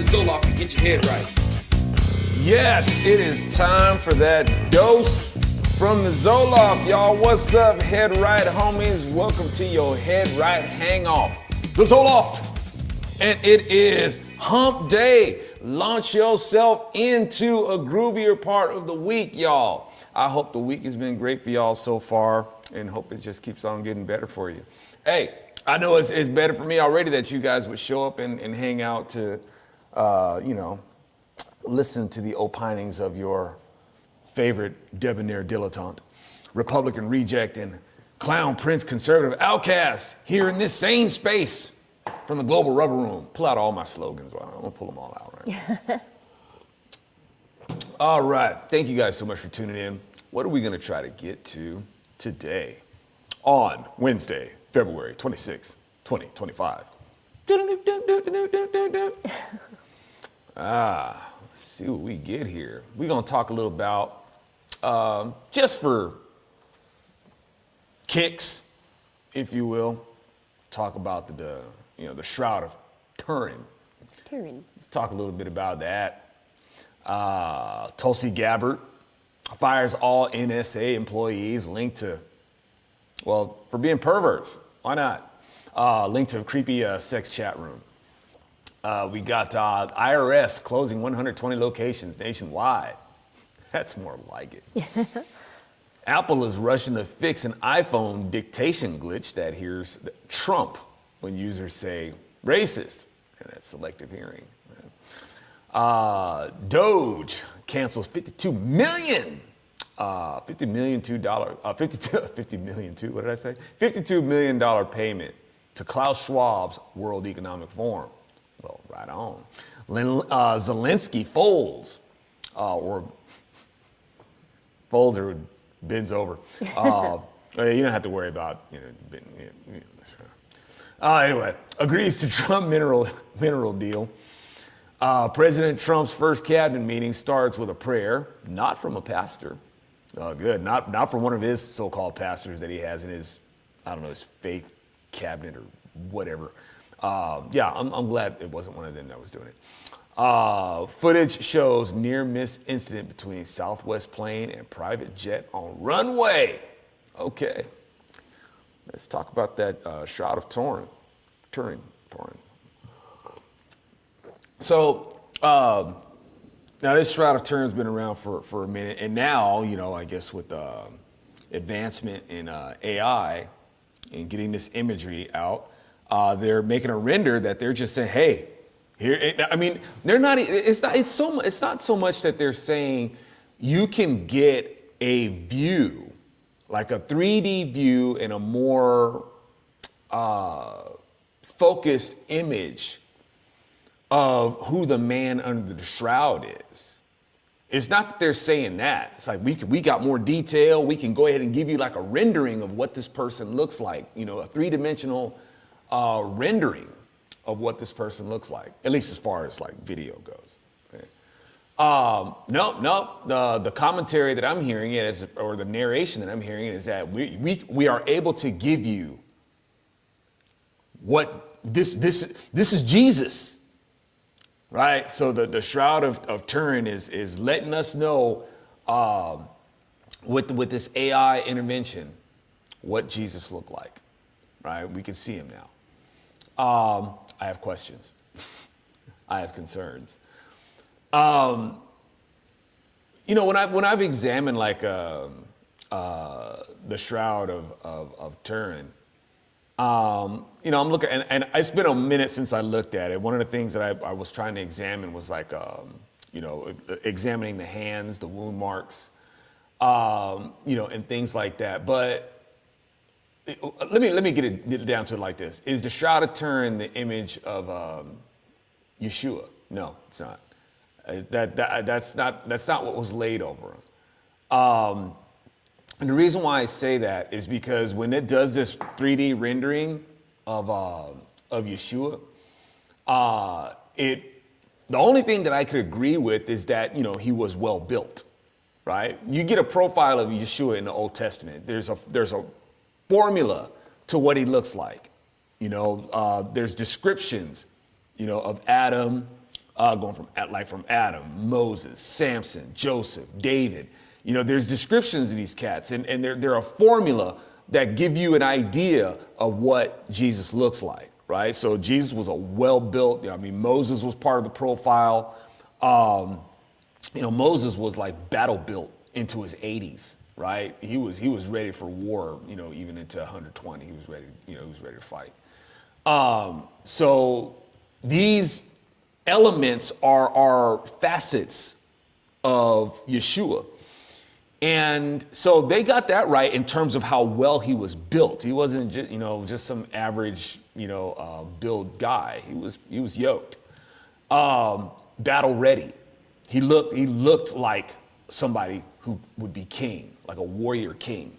Zoloft to get your head right. Yes, it is time for that dose from the Zoloft. Y'all, what's up, Head Right homies? Welcome to your Head Right Hangoff, the Zoloft. And it is hump day. Launch yourself into a groovier part of the week, y'all. I hope the week has been great for y'all so far and hope it just keeps on getting better for you. Hey, I know it's better for me already that you guys would show up and hang out to, listen to the opinings of your favorite debonair dilettante, Republican reject and clown prince conservative outcast here in this sane space from the Global Rubber Room. Pull out all my slogans. I'm gonna pull them all out right now. All right, thank you guys so much for tuning in. What are we gonna try to get to today on Wednesday, February 26, 2025? Let's see what we get here. We're gonna talk a little about, just for kicks, if you will, talk about the Shroud of Turin. Let's talk a little bit about that. Tulsi Gabbard fires all NSA employees linked to, well, for being perverts. Why not? Linked to a creepy sex chat room. We got IRS closing 120 locations nationwide. That's more like it. Apple is rushing to fix an iPhone dictation glitch that hears Trump when users say racist, and that's selective hearing. DOGE cancels $52 million payment to Klaus Schwab's World Economic Forum. Well, right on. Zelenskyy folds, or bends over. You don't have to worry about, anyway, agrees to Trump mineral deal. President Trump's first cabinet meeting starts with a prayer, not from a pastor. Good, not from one of his so-called pastors that he has in his, his faith cabinet or whatever. I'm glad it wasn't one of them that was doing it. Footage shows near-miss incident between Southwest plane and private jet on runway. Okay, let's talk about that Shroud of Turin. So now this Shroud of Turin's been around for a minute, and now, I guess with advancement in AI and getting this imagery out, they're making a render that they're just saying, hey, here. They're not. It's not so much that they're saying you can get a view, like a 3D view and a more focused image of who the man under the shroud is. It's not that they're saying that. It's like we got more detail. We can go ahead and give you like a rendering of what this person looks like. A three-dimensional rendering of what this person looks like, at least as far as like video goes. Okay. The commentary that I'm hearing or the narration that I'm hearing is that we are able to give you what this is Jesus, right? So the Shroud of Turin is letting us know with this AI intervention what Jesus looked like, right? We can see him now. I have questions. I have concerns. When I've examined like the Shroud of Turin, I'm looking, and it's been a minute since I looked at it. One of the things that I was trying to examine was like, examining the hands, the wound marks, and things like that. But let me get it down to it like this: is the Shroud of Turin the image of Yeshua? No, it's not. That's not what was laid over him. And the reason why I say that is because when it does this 3D rendering of Yeshua, the only thing that I could agree with is that he was well built, right? You get a profile of Yeshua in the Old Testament. There's a formula to what he looks like. There's descriptions, of Adam, going from Adam, Moses, Samson, Joseph, David. You know, there's descriptions of these cats, and they're a formula that give you an idea of what Jesus looks like, right? So Jesus was a well-built, I mean, Moses was part of the profile. You know, Moses was like battle built into his 80s, right? He was ready for war, you know, even into 120. He was ready, he was ready to fight. So these elements are facets of Yeshua. And so they got that right in terms of how well he was built. He wasn't just, just some average, build guy. He was yoked, battle ready. He looked like somebody who would be king, like a warrior king.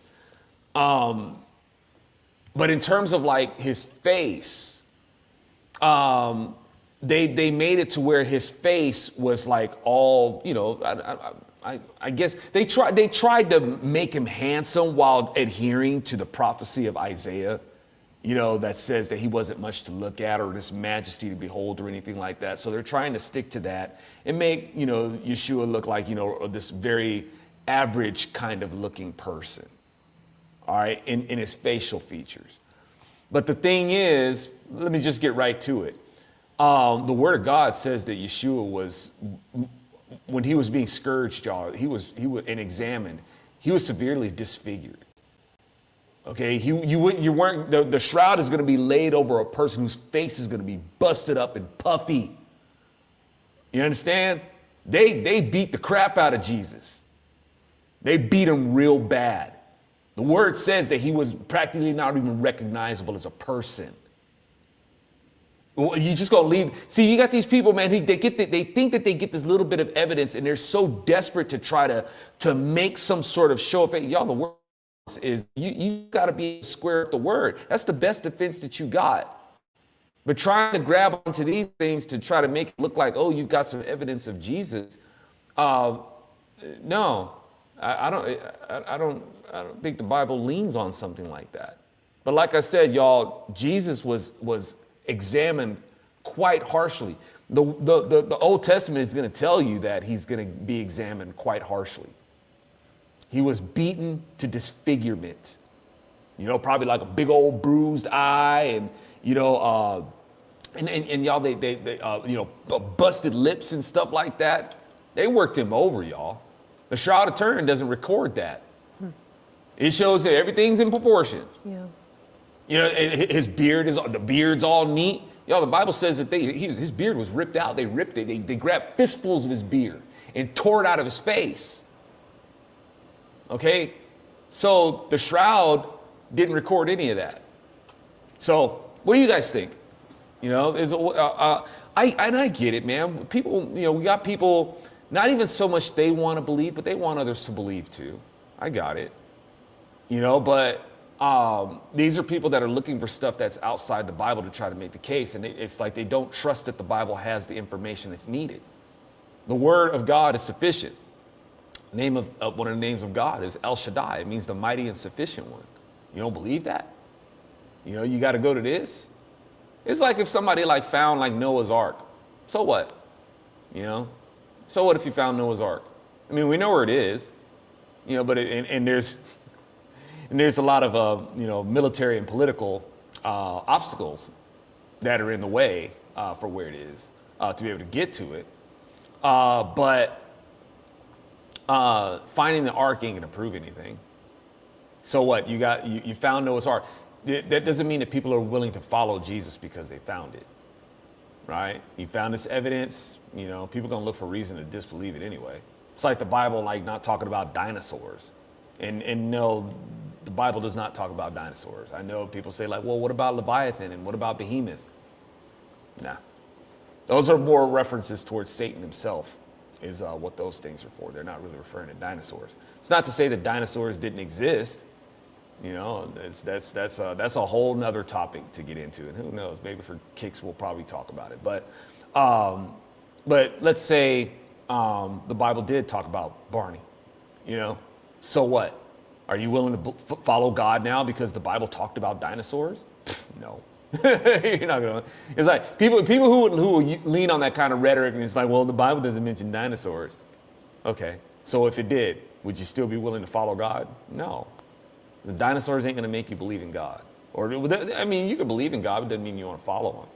But in terms of like his face, they made it to where his face was like all, I guess they tried to make him handsome while adhering to the prophecy of Isaiah, that says that he wasn't much to look at or this majesty to behold or anything like that. So they're trying to stick to that and make, Yeshua look like, this very average kind of looking person. All right, in his facial features. But the thing is, let me just get right to it. The word of God says that Yeshua was, when he was being scourged, y'all, he was and examined, he was severely disfigured. Okay, you weren't, the shroud is going to be laid over a person whose face is going to be busted up and puffy. You understand? They beat the crap out of Jesus. They beat him real bad. The word says that he was practically not even recognizable as a person. Well, you just gonna leave. See, you got these people, man. They think that they get this little bit of evidence, and they're so desperate to try to make some sort of show of faith. Y'all, the word is you got to be square up the word. That's the best defense that you got. But trying to grab onto these things to try to make it look like, oh, you've got some evidence of Jesus. No, I don't think the Bible leans on something like that. But like I said, y'all, Jesus was examined quite harshly. The Old Testament is going to tell you that he's going to be examined quite harshly. He was beaten to disfigurement, probably like a big old bruised eye and, and y'all, they busted lips and stuff like that. They worked him over, y'all. The Shroud of Turin doesn't record that. It shows that everything's in proportion. Yeah. His the beard's all neat. The Bible says that his beard was ripped out. They ripped it. They grabbed fistfuls of his beard and tore it out of his face. Okay, so the Shroud didn't record any of that. So what do you guys think? I get it, man. People, we got people, not even so much they want to believe, but they want others to believe too. I got it. But these are people that are looking for stuff that's outside the Bible to try to make the case. And it's like they don't trust that the Bible has the information that's needed. The word of God is sufficient. Name of one of the names of God is El Shaddai. It means the mighty and sufficient one. You don't believe that? You got to go to this. It's like if somebody found Noah's Ark. So what? So what if you found Noah's Ark? I mean, we know where it is, but there's a lot of, military and political obstacles that are in the way for where it is to be able to get to it. But finding the ark ain't gonna prove anything. So what? You found Noah's Ark. That doesn't mean that people are willing to follow Jesus because they found it, right? You found this evidence. People are gonna look for reason to disbelieve it anyway. It's like the Bible, not talking about dinosaurs, and no, the Bible does not talk about dinosaurs. I know people say well, what about Leviathan and what about Behemoth? Nah, those are more references towards Satan himself. Is what those things are for. They're not really referring to dinosaurs. It's not to say that dinosaurs didn't exist. That's a whole nother topic to get into. And who knows, maybe for kicks we'll probably talk about it. But let's say the Bible did talk about Barney. So what? Are you willing to follow God now because the Bible talked about dinosaurs? No. You're not gonna. It's like people who lean on that kind of rhetoric, and it's like, well, the Bible doesn't mention dinosaurs. Okay, so if it did, would you still be willing to follow God? No. The dinosaurs ain't gonna make you believe in God. Or, I mean, you can believe in God, but it doesn't mean you want to follow him,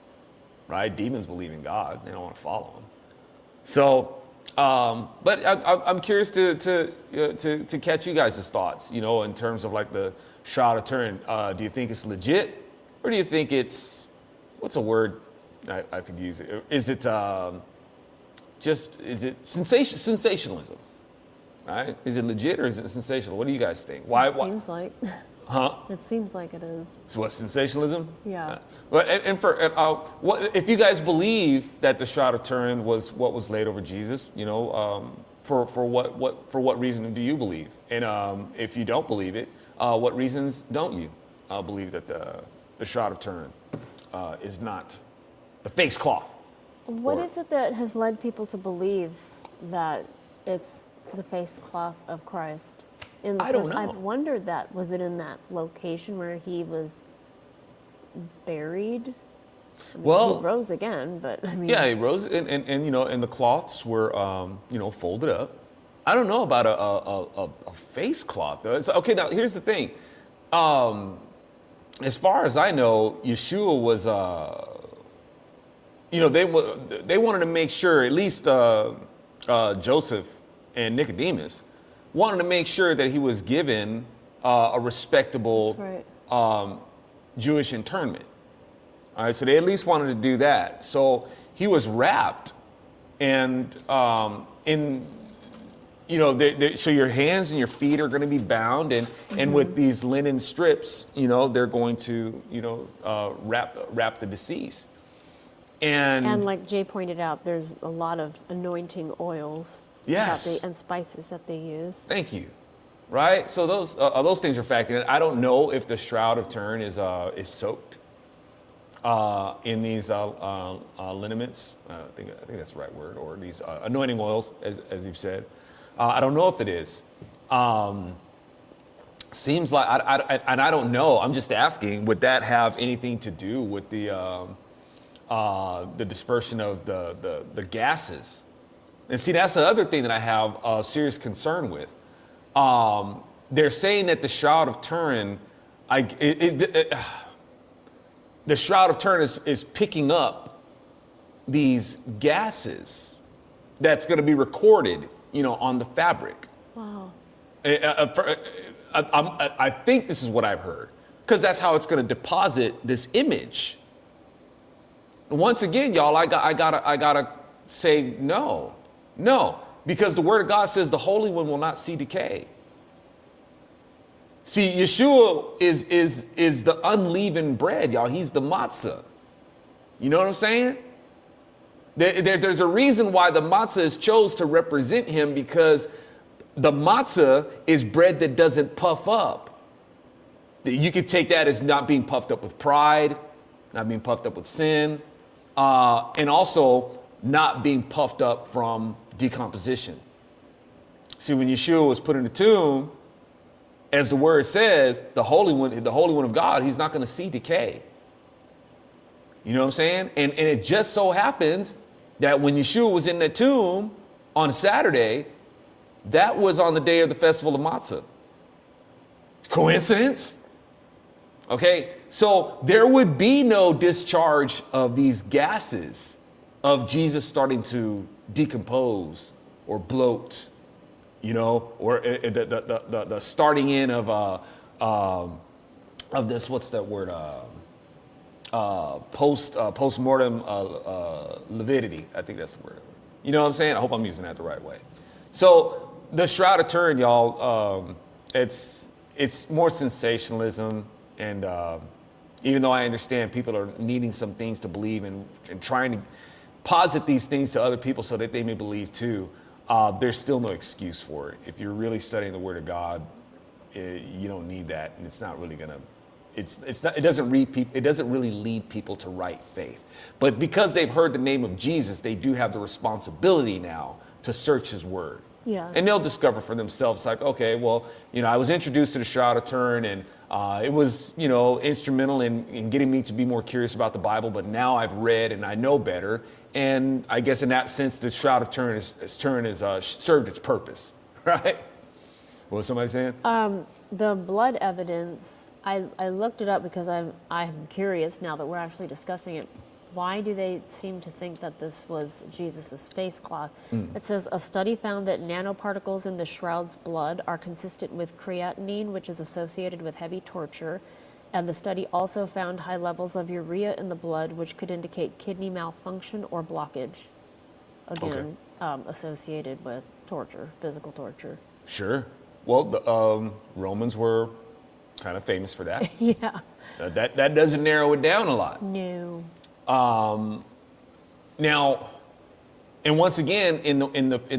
right? Demons believe in God, they don't want to follow him. So, but I'm curious to catch you guys' thoughts, in terms of like the Shroud of Turin. Do you think it's legit? Or do you think it's, what's a word I could use? Is it sensationalism? Right? Is it legit or is it sensational? What do you guys think? It seems like. Huh? It seems like it is. So what, sensationalism? Yeah. Well, what if you guys believe that the Shroud of Turin was what was laid over Jesus? For what reason do you believe? And if you don't believe it, what reasons don't you believe that the Shroud of Turin is not the face cloth? What is it that has led people to believe that it's the face cloth of Christ? I don't know. I've wondered that. Was it in that location where he was buried? I mean, Well, he rose again, but I mean. Yeah, he rose, and the cloths were, folded up. I don't know about a face cloth though. Okay, now here's the thing. As far as I know, Yeshua was, they wanted to make sure at least Joseph and Nicodemus wanted to make sure that he was given a respectable Jewish internment. All right, so they at least wanted to do that. So he was wrapped, and so your hands and your feet are going to be bound, and with these linen strips, they're going to wrap the deceased. And like Jay pointed out, there's a lot of anointing oils. Yes. And spices that they use. Thank you. Right. So those things are factored in. I don't know if the Shroud of Turin is soaked in these liniments. I think that's the right word, or these anointing oils, as you've said. I don't know if it is. Seems like I don't know. I'm just asking. Would that have anything to do with the dispersion of the gases? And see, that's the other thing that I have a serious concern with. They're saying that the Shroud of Turin, the Shroud of Turin is picking up these gases that's going to be recorded, on the fabric. Wow. I think this is what I've heard, because that's how it's going to deposit this image. Once again, y'all, I gotta say no. No, because the Word of God says the Holy One will not see decay. See, Yeshua is the unleavened bread, y'all. He's the matzah. You know what I'm saying? There's a reason why the matzah is chose to represent him, because the matzah is bread that doesn't puff up. You could take that as not being puffed up with pride, not being puffed up with sin, and also not being puffed up from decomposition. See, when Yeshua was put in the tomb, as the word says, the Holy One of God, he's not going to see decay. You know what I'm saying? And it just so happens that when Yeshua was in the tomb on Saturday, that was on the day of the festival of matzah. Coincidence? Okay, so there would be no discharge of these gases of Jesus starting to decompose or bloat, or the starting in of this, what's that word? Post-mortem lividity. I think that's the word. You know what I'm saying? I hope I'm using that the right way. So the Shroud of Turin, y'all, it's more sensationalism, and even though I understand people are needing some things to believe in and trying to posit these things to other people so that they may believe too, there's still no excuse for it. If you're really studying the Word of God, you don't need that, and it's not really gonna. It doesn't really lead people to right faith. But because they've heard the name of Jesus, they do have the responsibility now to search His Word. Yeah. And they'll discover for themselves, like, okay, well, I was introduced to the Shroud of Turin, and it was, instrumental in getting me to be more curious about the Bible, but now I've read and I know better. And I guess in that sense, the Shroud of Turin has served its purpose, right? What was somebody saying? The blood evidence, I looked it up because I'm curious now that we're actually discussing it. Why do they seem to think that this was Jesus' face cloth? It says a study found that nanoparticles in the shroud's blood are consistent with creatinine, which is associated with heavy torture. And the study also found high levels of urea in the blood, which could indicate kidney malfunction or blockage. Again, associated with torture, physical torture. Sure. Well, the Romans were kind of famous for that. Yeah. That doesn't narrow it down a lot. No. Now, and once again, in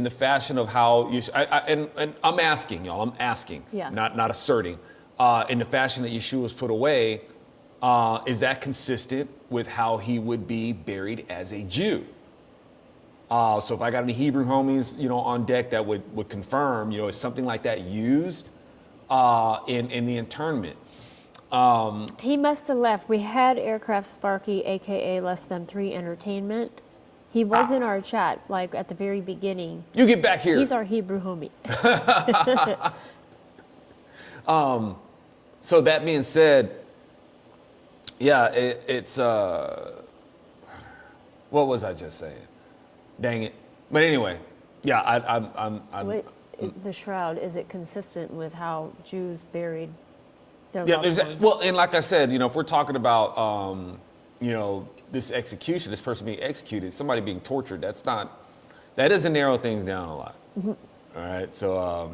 the fashion of how and I'm asking y'all, Yeah. not asserting, in the fashion that Yeshua was put away, is that consistent with how he would be buried as a Jew? So if I got any Hebrew homies, on deck that would confirm, is something like that used in the internment? He must have left. We had Aircraft Sparky, aka Less Than 3 Entertainment. He was in our chat, like at the very beginning. You get back here. He's our Hebrew homie. So that being said, yeah, it's what was I just saying? Dang it. But anyway, yeah, I'm What is the shroud, is it consistent with how Jews buried their yeah, loved ones? well, and like I said, if we're talking about, this execution, this person being executed, somebody being tortured, that doesn't narrow things down a lot. All right, so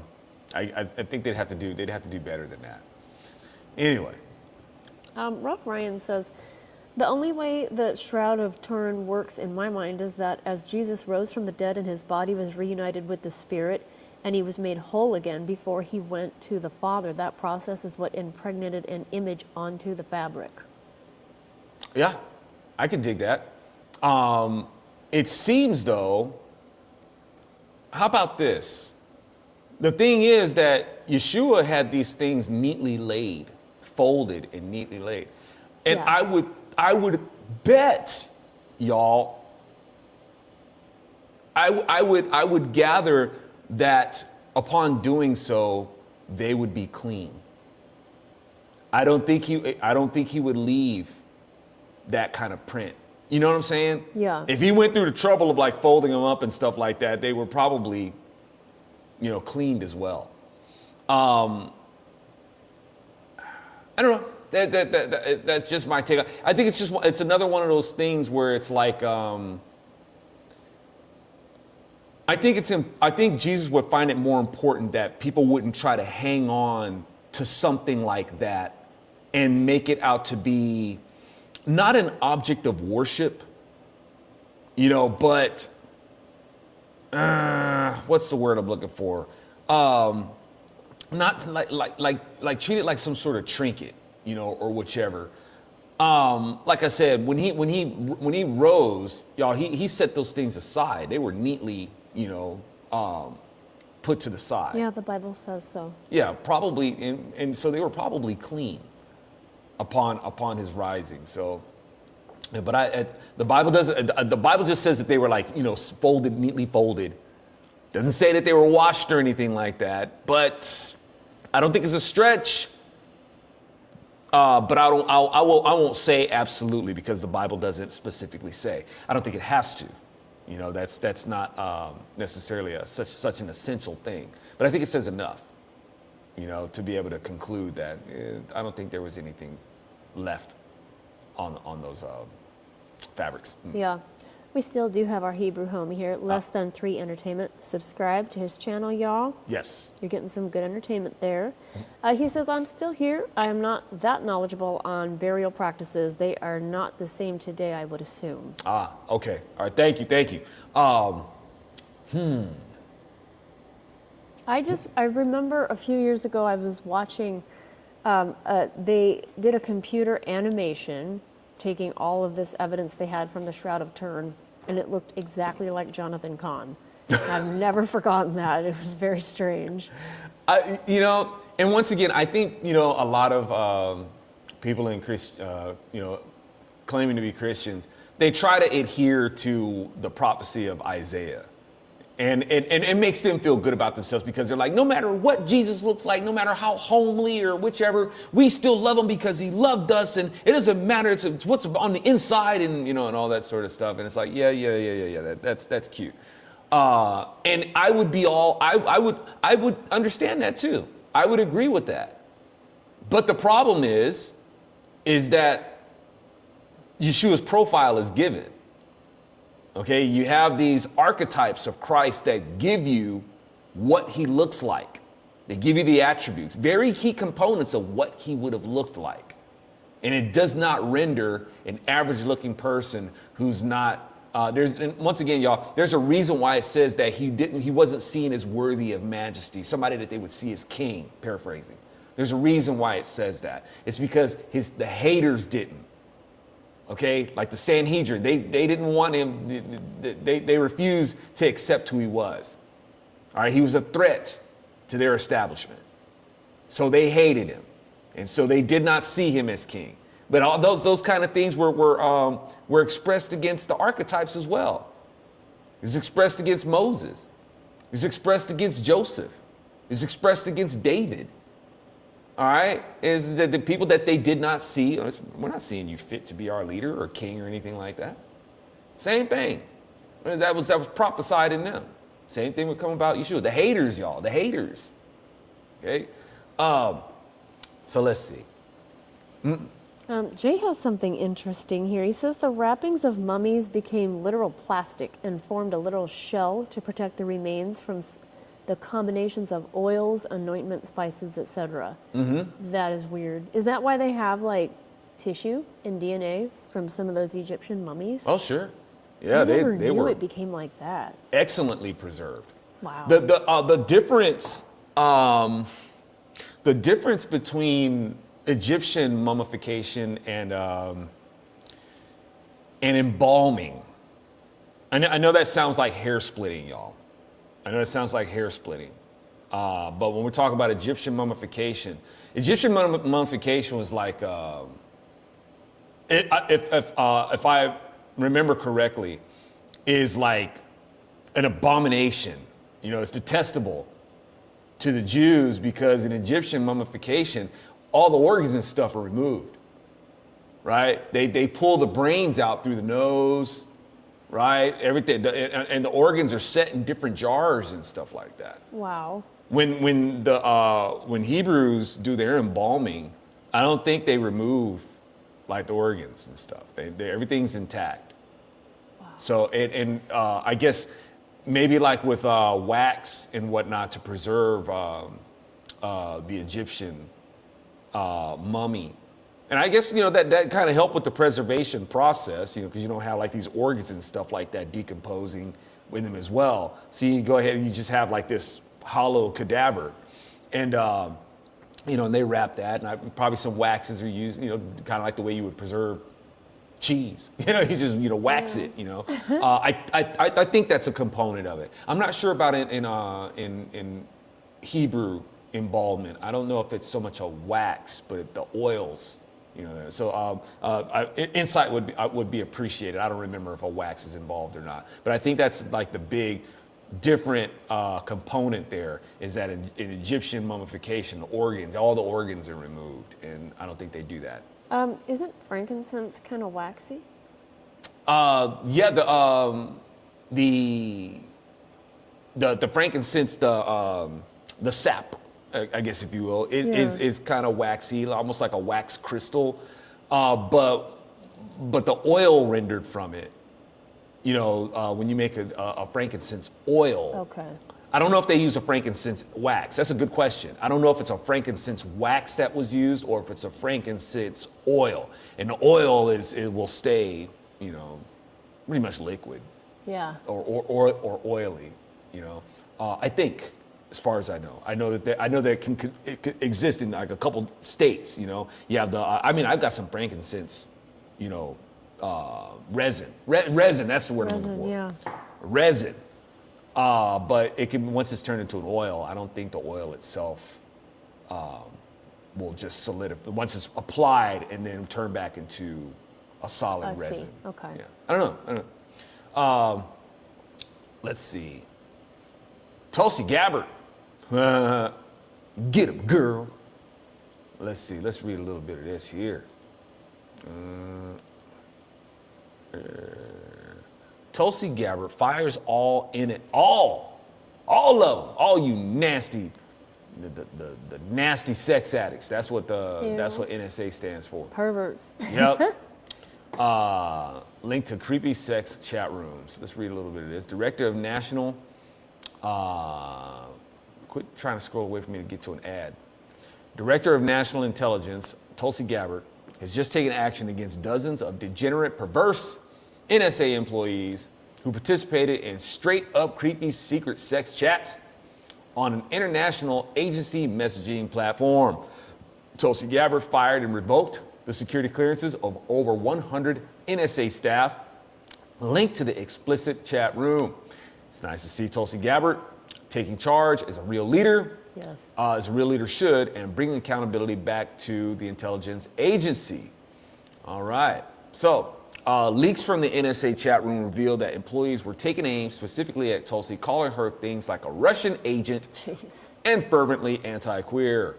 I think they'd have to do better than that. Anyway. Rough Ryan says, the only way the Shroud of Turin works in my mind is that as Jesus rose from the dead and his body was reunited with the Spirit, and he was made whole again before he went to the Father, that process is what impregnated an image onto the fabric. Yeah, I can dig that. It seems, though, how about this? The thing is that Yeshua had these things neatly laid, folded and neatly laid. And Yeah. I would bet, y'all, I would gather that upon doing so, they would be clean. I don't think he would leave that kind of print. You know what I'm saying? Yeah. If he went through the trouble of like folding them up and stuff like that, they were probably, cleaned as well. I don't know. That's just my take. I think it's another one of those things where it's like, I think Jesus would find it more important that people wouldn't try to hang on to something like that and make it out to be not an object of worship, but what's the word I'm looking for? Not like treat it like some sort of trinket, or whichever. Like I said, when he rose, y'all, he set those things aside. They were neatly, put to the side. Yeah, the Bible says so. Yeah, probably, and so they were probably clean upon his rising. So, but the Bible doesn't. The Bible just says that they were like folded, neatly folded. Doesn't say that they were washed or anything like that. But I don't think it's a stretch. But I won't say absolutely because the Bible doesn't specifically say. I don't think it has to. That's not necessarily such an essential thing. But I think it says enough, to be able to conclude that I don't think there was anything left on those fabrics. Yeah. We still do have our Hebrew homie here, Less Than 3 Entertainment. Subscribe to his channel, y'all. Yes. You're getting some good entertainment there. He says, I'm still here. I am not that knowledgeable on burial practices. They are not the same today, I would assume. Okay. All right. Thank you. I remember a few years ago I was watching, they did a computer animation taking all of this evidence they had from the Shroud of Turin, and it looked exactly like Jonathan Cahn. I've never forgotten that. It was very strange. You know, and once again, I think, you know, a lot of people in you know, claiming to be Christians, they try to adhere to the prophecy of Isaiah. And it makes them feel good about themselves because they're like, no matter what Jesus looks like, no matter how homely or whichever, we still love him because he loved us. And it doesn't matter. It's what's on the inside and, you know, and all that sort of stuff. And it's like, yeah. That's cute. And I would be I would understand that too. I would agree with that. But the problem is that Yeshua's profile is given. Okay, you have these archetypes of Christ that give you what he looks like. They give you the attributes, very key components of what he would have looked like. And it does not render an average looking person who's not, and once again, y'all, there's a reason why it says that he wasn't seen as worthy of majesty, somebody that they would see as king, paraphrasing. There's a reason why it says that. It's because the haters didn't. Okay, like the Sanhedrin, they didn't want him, they refused to accept who he was. All right, he was a threat to their establishment. So they hated him. And so they did not see him as king. But all those kind of things were expressed against the archetypes as well. It was expressed against Moses. It was expressed against Joseph. It was expressed against David. All right, is that the people that they did not see, we're not seeing you fit to be our leader or king or anything like that. Same thing. That was prophesied in them. Same thing would come about Yeshua. The haters, y'all, the haters. Okay, so let's see. Jay has something interesting here. He says the wrappings of mummies became literal plastic and formed a literal shell to protect the remains from the combinations of oils, anointment, spices, etc. Mm-hmm. That is weird. Is that why they have like tissue and DNA from some of those Egyptian mummies? Oh, sure. Yeah, I never they knew were it became like that. excellently preserved. Wow. The difference between Egyptian mummification and embalming. I know that sounds like hair splitting, y'all. I know it sounds like hair splitting, but when we're talking about Egyptian mummification was like, if I remember correctly, is like an abomination. You know, it's detestable to the Jews because in Egyptian mummification, all the organs and stuff are removed, right? They pull the brains out through the nose. Right, everything, and the organs are set in different jars and stuff like that. Wow. When Hebrews do their embalming, I don't think they remove like the organs and stuff. Everything's intact. Wow. So I guess maybe like with wax and whatnot to preserve the Egyptian mummy. And I guess, you know, that kind of helped with the preservation process, you know, because you don't have like these organs and stuff like that decomposing with them as well. So you go ahead and you just have like this hollow cadaver. And, you know, and they wrap that. And probably some waxes are used, you know, kind of like the way you would preserve cheese. You know, you just, you know, wax it, you know. I think that's a component of it. I'm not sure about it in Hebrew embalmment. I don't know if it's so much a wax, but the oils. You know, so insight would be appreciated. I don't remember if a wax is involved or not, but I think that's like the big different component there is that in Egyptian mummification, all the organs are removed, and I don't think they do that. Isn't frankincense kind of waxy? Yeah, the frankincense, the sap, I guess if you will, is kind of waxy, almost like a wax crystal, but the oil rendered from it, you know, when you make a frankincense oil. Okay. I don't know if they use a frankincense wax. That's a good question. I don't know if it's a frankincense wax that was used or if it's a frankincense oil. And the oil it will stay, you know, pretty much liquid. Yeah. Or oily, you know. I think. As far as I know that it can exist in like a couple states. You know, you have I've got some frankincense, you know, resin. Resin. That's the word I'm looking for. Yeah. Resin. But it can, once it's turned into an oil, I don't think the oil itself will just solidify once it's applied and then turn back into a solid resin. Okay. Yeah. I don't know. Let's see. Tulsi Gabbard. Get him, girl. Let's see. Let's read a little bit of this here. Tulsi Gabbard fires all of them, all you nasty, the nasty sex addicts. That's what NSA stands for. Perverts. Yep. Link to creepy sex chat rooms. Let's read a little bit of this. Director of National, quit trying to scroll away from me to get to an ad. Director of National Intelligence, Tulsi Gabbard, has just taken action against dozens of degenerate, perverse NSA employees who participated in straight up creepy secret sex chats on an international agency messaging platform. Tulsi Gabbard fired and revoked the security clearances of over 100 NSA staff linked to the explicit chat room. It's nice to see Tulsi Gabbard taking charge as a real leader, Yes. as a real leader should, and bringing accountability back to the intelligence agency. All right. So, leaks from the NSA chat room revealed that employees were taking aim specifically at Tulsi, calling her things like a Russian agent Jeez. and fervently anti-queer.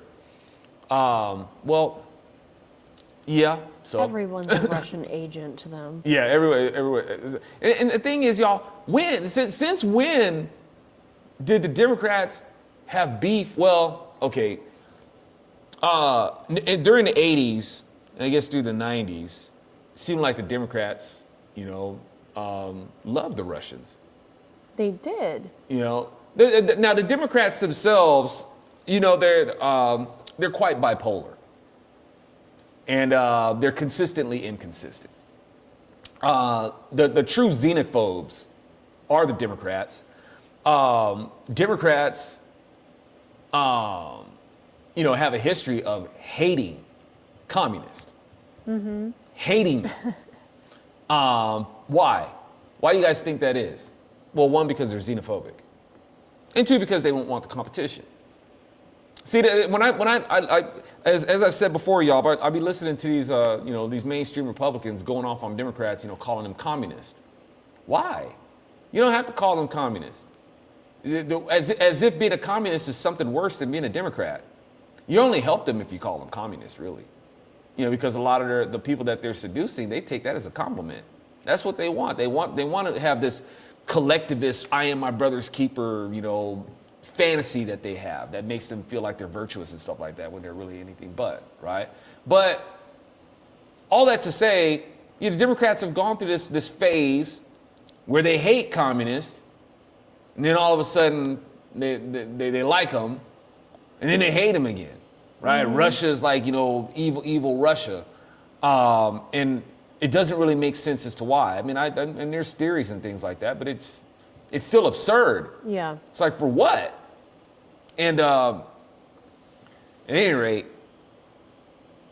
Well, yeah. So Everyone's a Russian agent to them. yeah, everywhere. And the thing is, y'all, since when did the Democrats have beef? Well, okay. During the 80s, and I guess through the 90s, it seemed like the Democrats, loved the Russians. They did. Now the Democrats themselves, they're quite bipolar, and they're consistently inconsistent. The true xenophobes are the Democrats. Democrats, have a history of hating communists. Mm-hmm. Hating them. Why? Why do you guys think that is? Well, one, because they're xenophobic, and two, because they won't want the competition. See, when I as I've said before, y'all, but I'll be listening to these, these mainstream Republicans going off on Democrats, calling them communist. Why? You don't have to call them communist. As if being a communist is something worse than being a Democrat. You only help them if you call them communists, really. Because a lot of the people that they're seducing, they take that as a compliment. That's what they want. They want to have this collectivist, I am my brother's keeper, fantasy that they have that makes them feel like they're virtuous and stuff like that when they're really anything but, right? But all that to say, the Democrats have gone through this phase where they hate communists, and then all of a sudden they like them, and then they hate them again, right? Mm-hmm. Russia's like, evil Russia. And it doesn't really make sense as to why. I mean, and there's theories and things like that, but it's still absurd. Yeah. It's like, for what? And at any rate,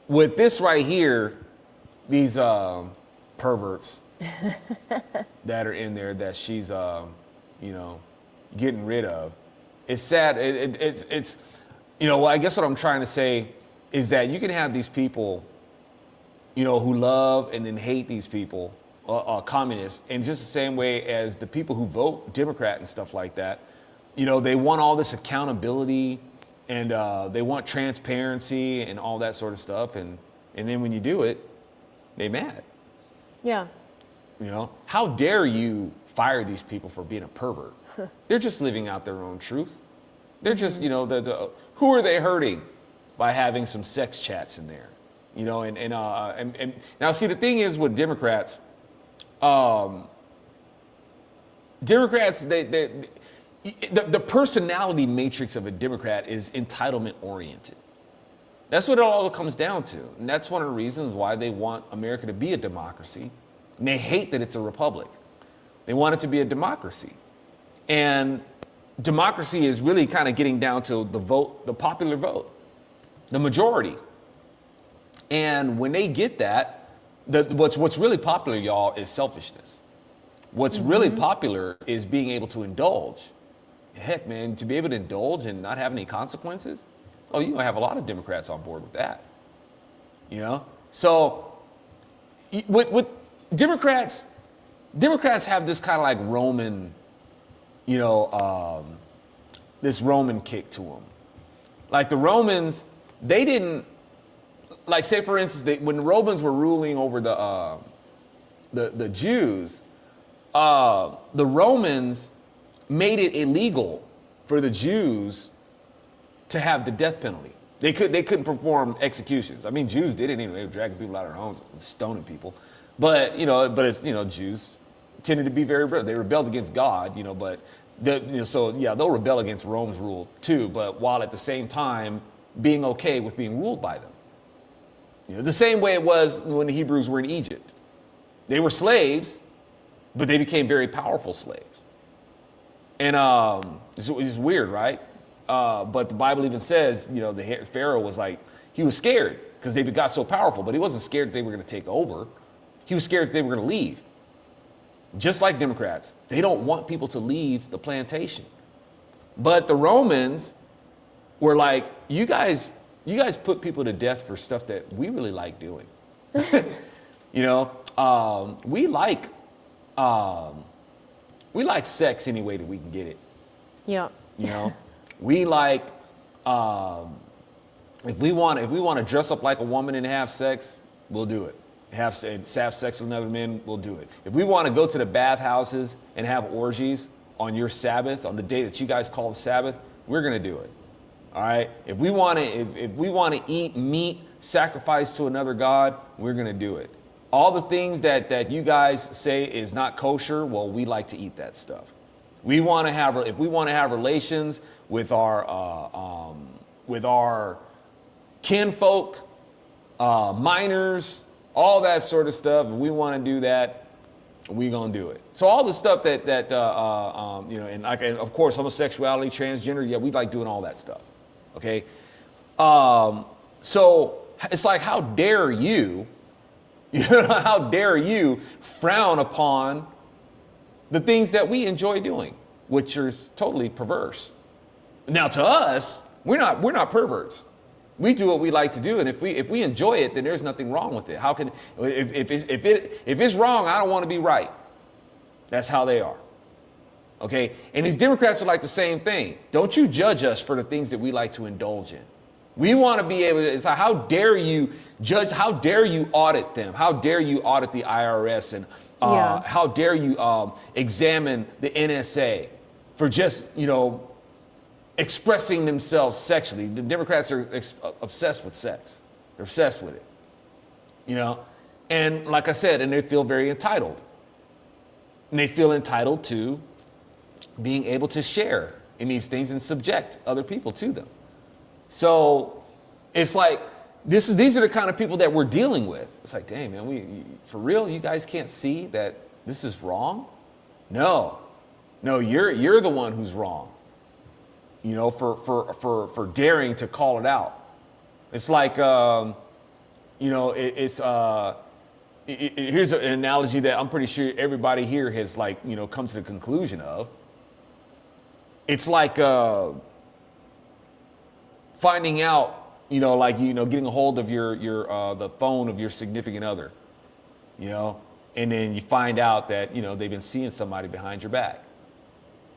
with this right here, these perverts that are in there that she's, getting rid of, it's sad. It's I guess what I'm trying to say is that you can have these people, who love and then hate these people, communists, in just the same way as the people who vote Democrat and stuff like that. They want all this accountability, and they want transparency and all that sort of stuff. And then when you do it, they mad. Yeah. How dare you fire these people for being a pervert? They're just living out their own truth. They're just, who are they hurting by having some sex chats in there? And now see, the thing is with Democrats, the personality matrix of a Democrat is entitlement oriented. That's what it all comes down to. And that's one of the reasons why they want America to be a democracy. And they hate that it's a republic. They want it to be a democracy. And democracy is really kind of getting down to the vote, the popular vote, the majority. And when they get that, what's really popular, y'all, is selfishness. What's really popular is being able to indulge heck, man, to be able to indulge and not have any consequences, oh, you're gonna have a lot of Democrats on board with that. You know? So with Democrats have this kind of like Roman, this Roman kick to them. Like the Romans, they didn't, like say for instance, when the Romans were ruling over the Jews, the Romans made it illegal for the Jews to have the death penalty. They couldn't perform executions. I mean, Jews did it anyway, dragging people out of their homes and stoning people. But Jews tended to be very rebellious. They rebelled against God, but they'll rebel against Rome's rule too, but while at the same time being okay with being ruled by them. The same way it was when the Hebrews were in Egypt. They were slaves, but they became very powerful slaves. And it's weird, right? But the Bible even says, the Pharaoh was like, he was scared because they got so powerful, but he wasn't scared that they were going to take over. He was scared that they were going to leave. Just like Democrats, they don't want people to leave the plantation. But the Romans were like, you guys put people to death for stuff that we really like doing. We like sex any way that we can get it. Yeah. We like if we want to dress up like a woman and have sex, we'll do it. Have sex with another man, we'll do it. If we want to go to the bathhouses and have orgies on your Sabbath, on the day that you guys call the Sabbath, we're gonna do it. All right. If we want to eat meat sacrificed to another god, we're gonna do it. All the things that you guys say is not kosher, well, we like to eat that stuff. If we want to have relations with our kinfolk, minors, all that sort of stuff, if we want to do that, we're gonna do it. So all the stuff and of course homosexuality, transgender, yeah, we like doing all that stuff. Okay, so it's like, how dare you? How dare you frown upon the things that we enjoy doing, which are totally perverse. Now, to us, we're not perverts. We do what we like to do, and if we enjoy it, then there's nothing wrong with it. How can if it's wrong, I don't want to be right. That's how they are. Okay, and these Democrats are like the same thing. Don't you judge us for the things that we like to indulge in. We want to be able to, it's like, how dare you judge, how dare you audit them? How dare you audit the IRS? And how dare you examine the NSA for just, expressing themselves sexually? The Democrats are obsessed with sex. They're obsessed with it, And like I said, and they feel very entitled. And they feel entitled to being able to share in these things and subject other people to them. So it's like, these are the kind of people that we're dealing with. It's like, dang, man, for real, you guys can't see that this is wrong? No, you're the one who's wrong. For daring to call it out. It's like, here's an analogy that I'm pretty sure everybody here has come to the conclusion of. It's like finding out, getting a hold of your the phone of your significant other, and then you find out that, they've been seeing somebody behind your back,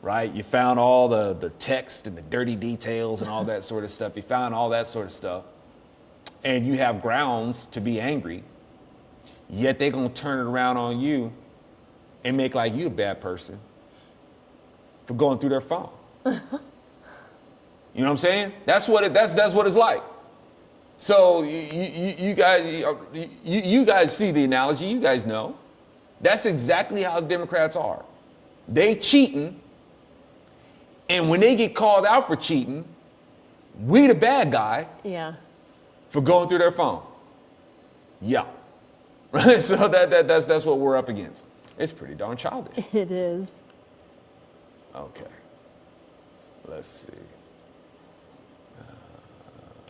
right? You found all the text and the dirty details and all that sort of stuff. You found all that sort of stuff, and you have grounds to be angry, yet they're going to turn it around on you and make like you a bad person for going through their phone. You know what I'm saying? That's what it's like. So you guys see the analogy. You guys know. That's exactly how Democrats are. They cheating, and when they get called out for cheating, we the bad guy. Yeah. For going through their phone. Yeah. Right. So that's what we're up against. It's pretty darn childish. It is. Okay. Let's see.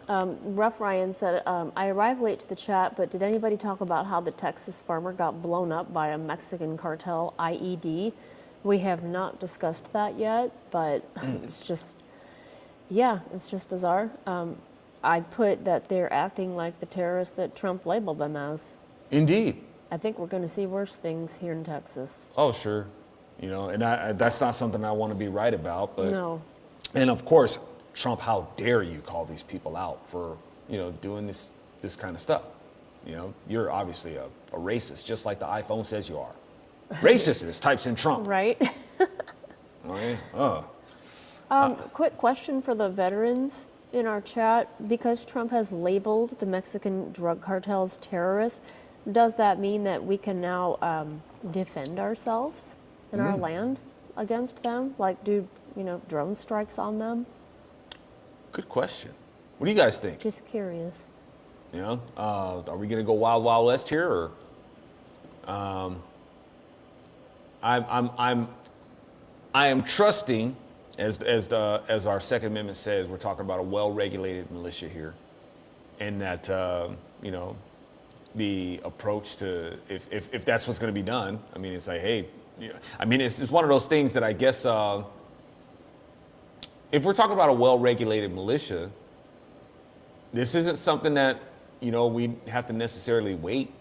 Rough Ryan said, I arrived late to the chat, but did anybody talk about how the Texas farmer got blown up by a Mexican cartel IED? We have not discussed that yet, but it's just, yeah, it's just bizarre. I put that they're acting like the terrorists that Trump labeled them as. Indeed. I think we're going to see worse things here in Texas. Oh, sure. You know, and that's not something I want to be right about, but. No. And of course, Trump, how dare you call these people out for, you know, doing this kind of stuff? You know, you're obviously a racist, just like the iPhone says you are. Racist, it types in Trump. Right. Okay. Quick question for the veterans in our chat. Because Trump has labeled the Mexican drug cartels terrorists, does that mean that we can now defend ourselves in our land against them? Like do, you know, drone strikes on them? Good question. What do you guys think? Just curious. You know, are we going to go wild, wild west here, or I am trusting, as our Second Amendment says, we're talking about a well-regulated militia here, and that you know, the approach to if that's what's going to be done. I mean, it's like, hey, I mean, it's one of those things that I guess if we're talking about a well-regulated militia, this isn't something that, you know, we have to necessarily wait,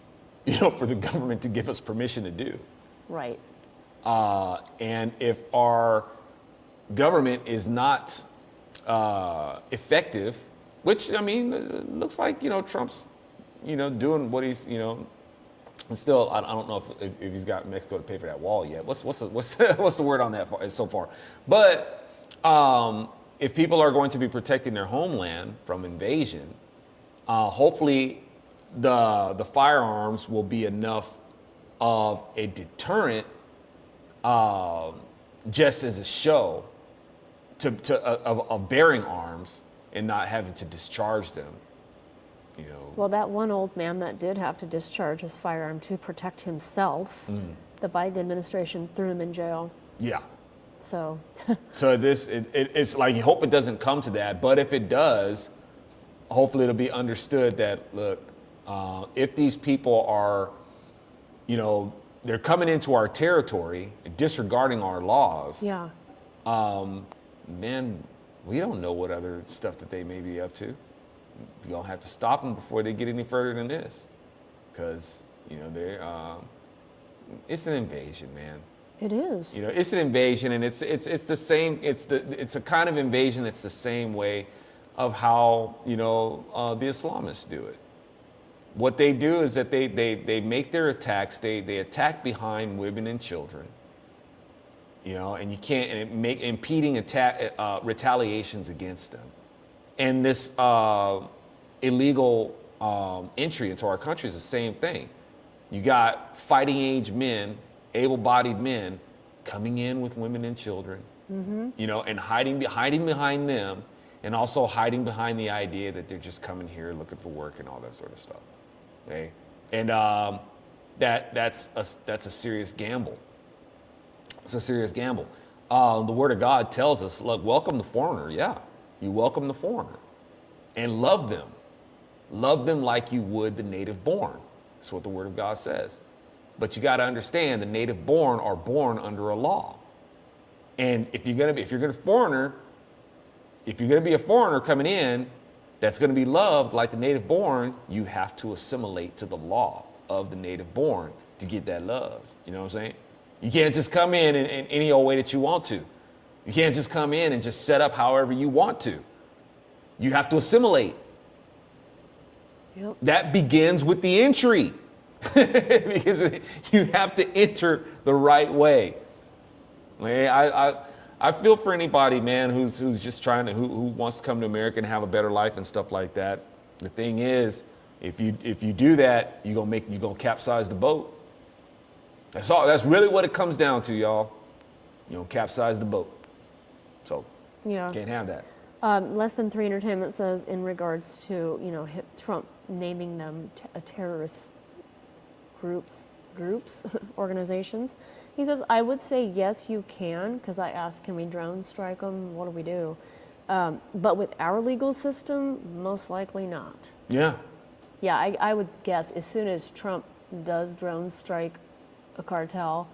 you know, for the government to give us permission to do. Right. And if our government is not effective, which, I mean, it looks like, you know, Trump's, you know, doing what he's, you know, still, I don't know if he's got Mexico to pay for that wall yet. What's the word on that so far? But if people are going to be protecting their homeland from invasion, hopefully the firearms will be enough of a deterrent, just as a show of bearing arms and not having to discharge them. You know. Well, that one old man that did have to discharge his firearm to protect himself, the Biden administration threw him in jail. Yeah. So. So it's like, you hope it doesn't come to that, but if it does, hopefully it'll be understood that, look, if these people are, you know, they're coming into our territory, disregarding our laws. Yeah. Man, we don't know what other stuff that they may be up to. You're gonna have to stop them before they get any further than this, because, you know, it's an invasion, man. It is. You know, it's an invasion, and it's the same. It's a kind of invasion that's the same way of how, you know, the Islamists do it. What they do is that they make their attacks. They attack behind women and children. You know, and you can't, and it make impeding retaliations against them. And this illegal entry into our country is the same thing. You got fighting age men, able-bodied men, coming in with women and children, you know, and hiding behind them, and also hiding behind the idea that they're just coming here looking for work and all that sort of stuff. Okay, and that's a serious gamble. It's a serious gamble. The Word of God tells us, look, welcome the foreigner. Yeah, you welcome the foreigner, and love them. Love them like you would the native born. That's what the Word of God says. But you got to understand, the native born are born under a law. And if you're going to be a foreigner coming in that's going to be loved like the native born, you have to assimilate to the law of the native born to get that love. You know what I'm saying? You can't just come in any old way that you want to. You can't just come in and just set up however you want to. You have to assimilate. Yep. That begins with the entry. Because you have to enter the right way. I feel for anybody, man, who's just trying to, who wants to come to America and have a better life and stuff like that. The thing is, if you do that, you're gonna capsize the boat. That's all. That's really what it comes down to, y'all. You know, capsize the boat. So, Yeah. can't have that. Less Than Three Entertainment says, in regards to, you know, Trump naming them terrorist groups, organizations. He says, I would say yes, you can, because I asked, can we drone strike them? What do we do? But with our legal system, most likely not. Yeah. Yeah, I would guess as soon as Trump does drone strike a cartel,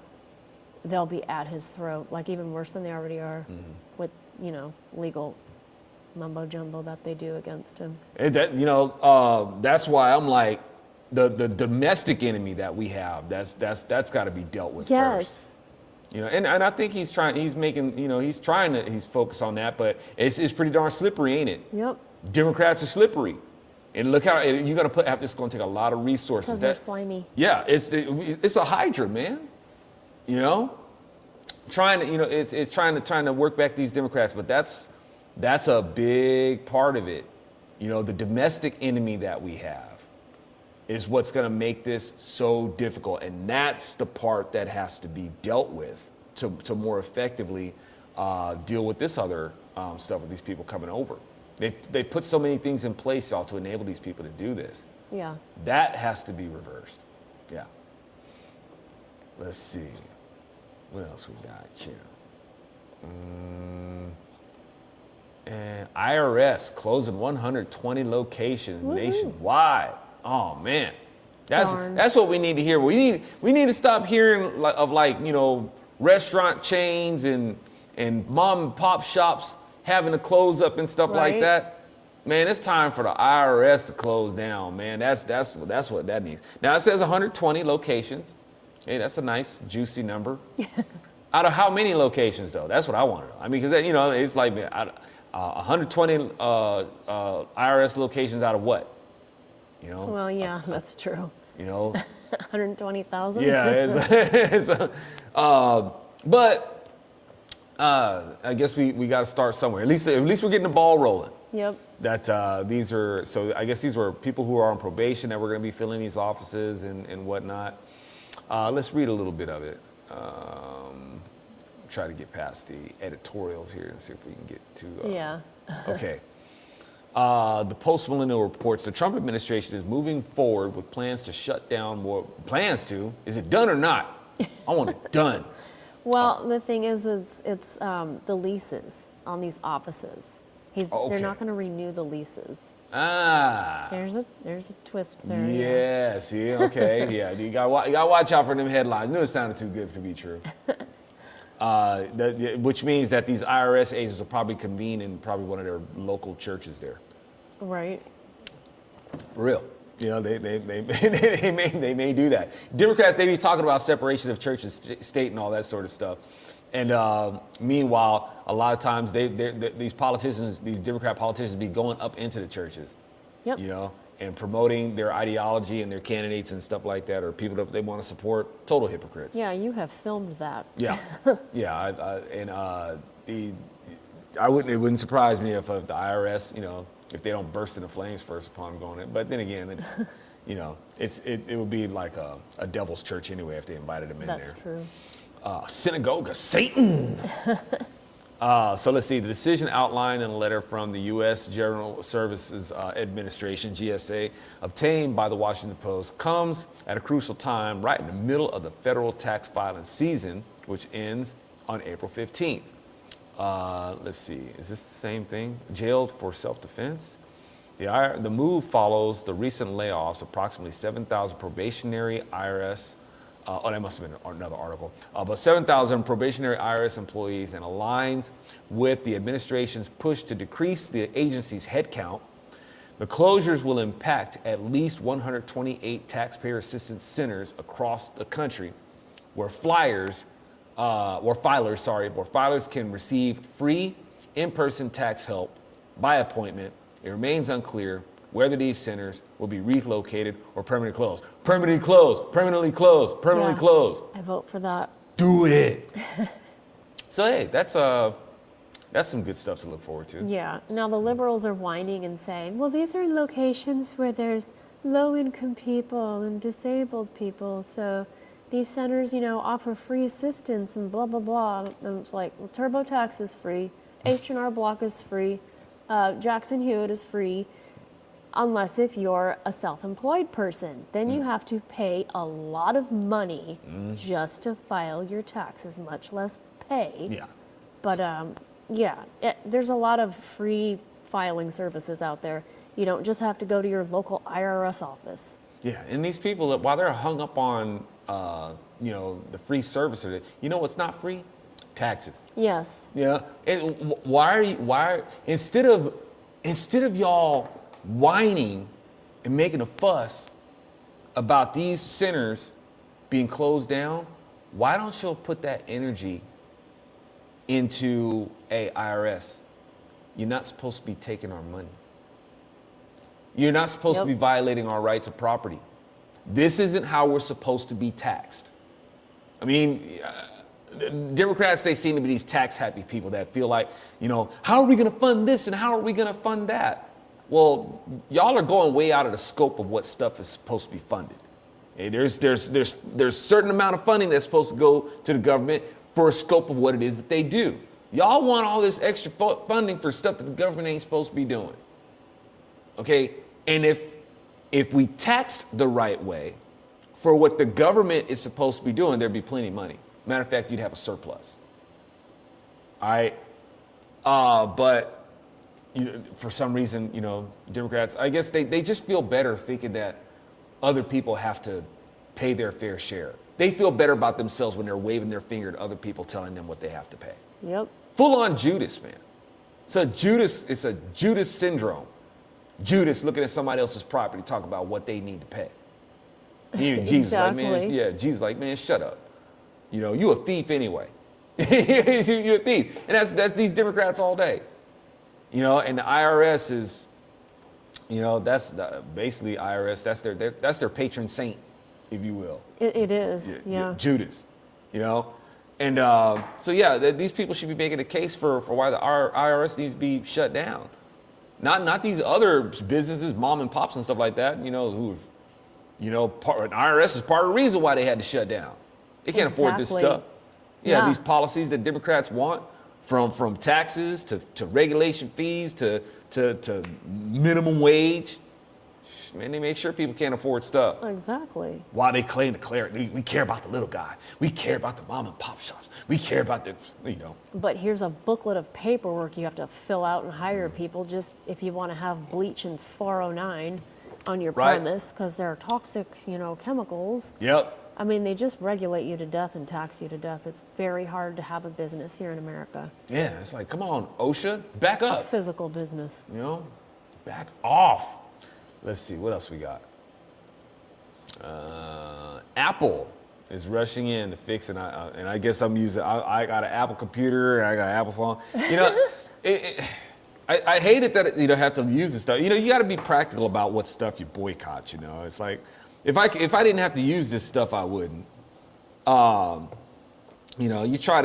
they'll be at his throat, like even worse than they already are with, legal mumbo jumbo that they do against him. That's why I'm like, the domestic enemy that we have, that's got to be dealt with first. And I think he's focused on that, but it's pretty darn slippery, ain't it? Yep. Democrats are slippery. And look how you're going to it's going to take a lot of resources. Because they're slimy. Yeah, it's a hydra, man. Trying to, it's trying to work back these Democrats, but that's a big part of it. The domestic enemy that we have is what's going to make this so difficult, and that's the part that has to be dealt with to more effectively deal with this other stuff with these people coming over. They put so many things in place, y'all, to enable these people to do this. Yeah. That has to be reversed. Yeah. Let's see. What else we got here? And IRS closing 120 locations nationwide. Oh man, that's what we need to hear. We need to stop hearing of restaurant chains and mom and pop shops having to close up and stuff like that. Man, it's time for the IRS to close down, man. That's what that needs. Now it says 120 locations. Hey, that's a nice juicy number. Out of how many locations though? That's what I want to know. I mean, because it's like 120 IRS locations out of what? Well, yeah, that's true. 120,000. Yeah, but I guess we got to start somewhere. At least we're getting the ball rolling. Yep. I guess these were people who are on probation that were going to be filling these offices and whatnot. Let's read a little bit of it. Try to get past the editorials here and see if we can get to. Yeah. Okay. The post-millennial reports the Trump administration is moving forward with plans to shut down more. Plans to? Is it done or not? I want it done. Well, the thing is it's the leases on these offices. They're not going to renew the leases. There's a twist there. Yeah. See. Okay. Yeah. You gotta watch out for them headlines. I knew it sounded too good to be true. Which means that these IRS agents will probably convene in probably one of their local churches there. Right. For real. They may do that. Democrats, they be talking about separation of church and state and all that sort of stuff. And meanwhile, a lot of times these politicians, these Democrat politicians, be going up into the churches. Yep. And promoting their ideology and their candidates and stuff like that, or people that they want to support. Total hypocrites. Yeah, you have filmed that. Yeah, yeah, it wouldn't surprise me if the IRS, if they don't burst into flames first upon going in. But then again, it's, it would be like a devil's church anyway if they invited them in there. That's true. Synagogue of Satan. So let's see, the decision outlined in a letter from the U.S. General Services Administration, GSA, obtained by the Washington Post, comes at a crucial time right in the middle of the federal tax filing season, which ends on April 15th. Let's see, is this the same thing? Jailed for self-defense? The move follows the recent layoffs, approximately 7,000 probationary IRS that must have been another article. But 7,000 probationary IRS employees, and aligns with the administration's push to decrease the agency's headcount. The closures will impact at least 128 taxpayer assistance centers across the country, where filers can receive free in-person tax help by appointment. It remains unclear whether these centers will be relocated or permanently closed. Permanently closed, permanently closed, permanently closed. I vote for that. Do it. So hey, that's some good stuff to look forward to. Yeah. Now the liberals are whining and saying, well, these are locations where there's low-income people and disabled people, so these centers, offer free assistance and blah, blah, blah. And it's like, well, TurboTax is free, H&R Block is free, Jackson Hewitt is free, unless if you're a self-employed person. Then you have to pay a lot of money just to file your taxes, much less pay. Yeah. But there's a lot of free filing services out there. You don't just have to go to your local IRS office. Yeah, and these people, while they're hung up on the free service. You know what's not free? Taxes. Yes. Yeah. And why instead of y'all whining and making a fuss about these centers being closed down, why don't you put that energy into IRS? You're not supposed to be taking our money. You're not supposed to be violating our right to property. This isn't how we're supposed to be taxed. I mean, Democrats, they seem to be these tax happy people that feel like, how are we going to fund this and how are we going to fund that? Well, y'all are going way out of the scope of what stuff is supposed to be funded. Okay, there's certain amount of funding that's supposed to go to the government for a scope of what it is that they do. Y'all want all this extra funding for stuff that the government ain't supposed to be doing. Okay, and if we taxed the right way for what the government is supposed to be doing, there'd be plenty of money. Matter of fact, you'd have a surplus. All right, but for some reason, Democrats, I guess they just feel better thinking that other people have to pay their fair share. They feel better about themselves when they're waving their finger at other people telling them what they have to pay. Yep. Full on Judas, man. It's a Judas syndrome. Judas looking at somebody else's property, talking about what they need to pay. Jesus Exactly. Jesus like, man, shut up. You a thief anyway. You're a thief. And that's these Democrats all day. And the IRS is, basically IRS, that's their patron saint, if you will. It is, yeah. Judas, And so these people should be making a case for why the IRS needs to be shut down. Not these other businesses, mom and pops and stuff like that, IRS is part of the reason why they had to shut down. They can't afford this stuff. Yeah, these policies that Democrats want, from taxes to regulation fees to minimum wage. Man, they make sure people can't afford stuff. Exactly. While they claim to declare, we care about the little guy. We care about the mom and pop shops. We care about the. But here's a booklet of paperwork you have to fill out and hire people just if you want to have bleach and 409 on your premise because they're toxic, chemicals. Yep. I mean, they just regulate you to death and tax you to death. It's very hard to have a business here in America. Yeah, it's like, come on, OSHA, back up. A physical business. Back off. Let's see, what else we got? Apple is rushing in to fix it, and I guess I'm using. I got an Apple computer, and I got an Apple phone. I hate it that you don't have to use this stuff. You got to be practical about what stuff you boycott. It's like if I didn't have to use this stuff, I wouldn't. You try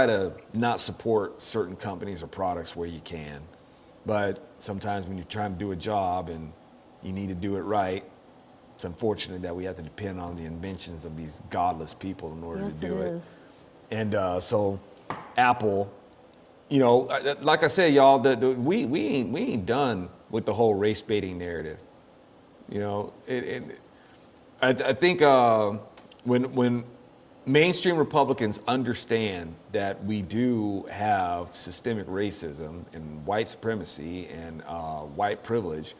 to not support certain companies or products where you can, but sometimes when you're trying to do a job and you need to do it right, it's unfortunate that we have to depend on the inventions of these godless people in order to do it. Is. And so Apple, like I said, y'all, we ain't done with the whole race baiting narrative. I think when mainstream Republicans understand that we do have systemic racism and white supremacy and white privilege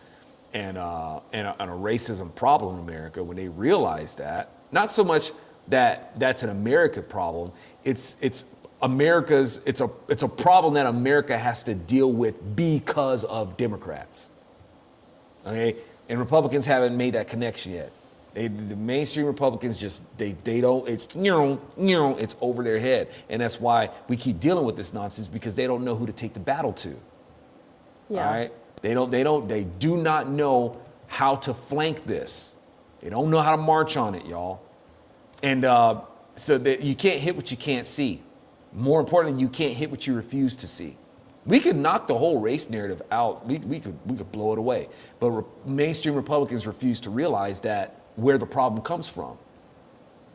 and a racism problem in America, when they realize that, not so much that that's an American problem, it's America's, it's a problem that America has to deal with because of Democrats. Okay, and Republicans haven't made that connection yet. The mainstream Republicans just they don't. It's it's over their head, and that's why we keep dealing with this nonsense because they don't know who to take the battle to. Yeah. All right, they do not know how to flank this. They don't know how to march on it, y'all, and so that you can't hit what you can't see. More importantly, you can't hit what you refuse to see. We could knock the whole race narrative out. We could blow it away. But mainstream Republicans refuse to realize that where the problem comes from.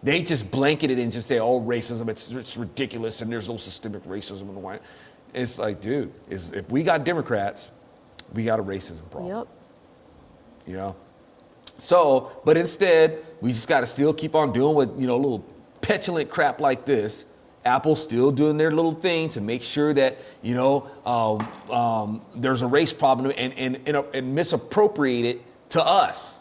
They just blanket it and just say, "Oh, racism, it's ridiculous, and there's no systemic racism in the white." It's like, dude, if we got Democrats, we got a racism problem. Yep. So, but instead, we just got to still keep on doing what little petulant crap like this. Apple's still doing their little thing to make sure that there's a race problem and misappropriate it to us.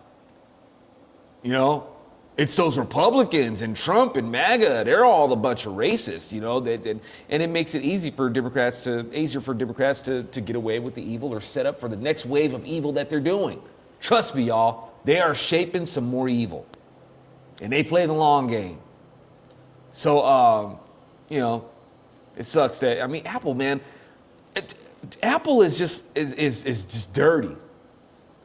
It's those Republicans and Trump and MAGA. They're all a bunch of racists, you know. And it makes it easier for Democrats to get away with the evil or set up for the next wave of evil that they're doing. Trust me, y'all. They are shaping some more evil, and they play the long game. So, you know, it sucks that Apple, man. Apple is just dirty,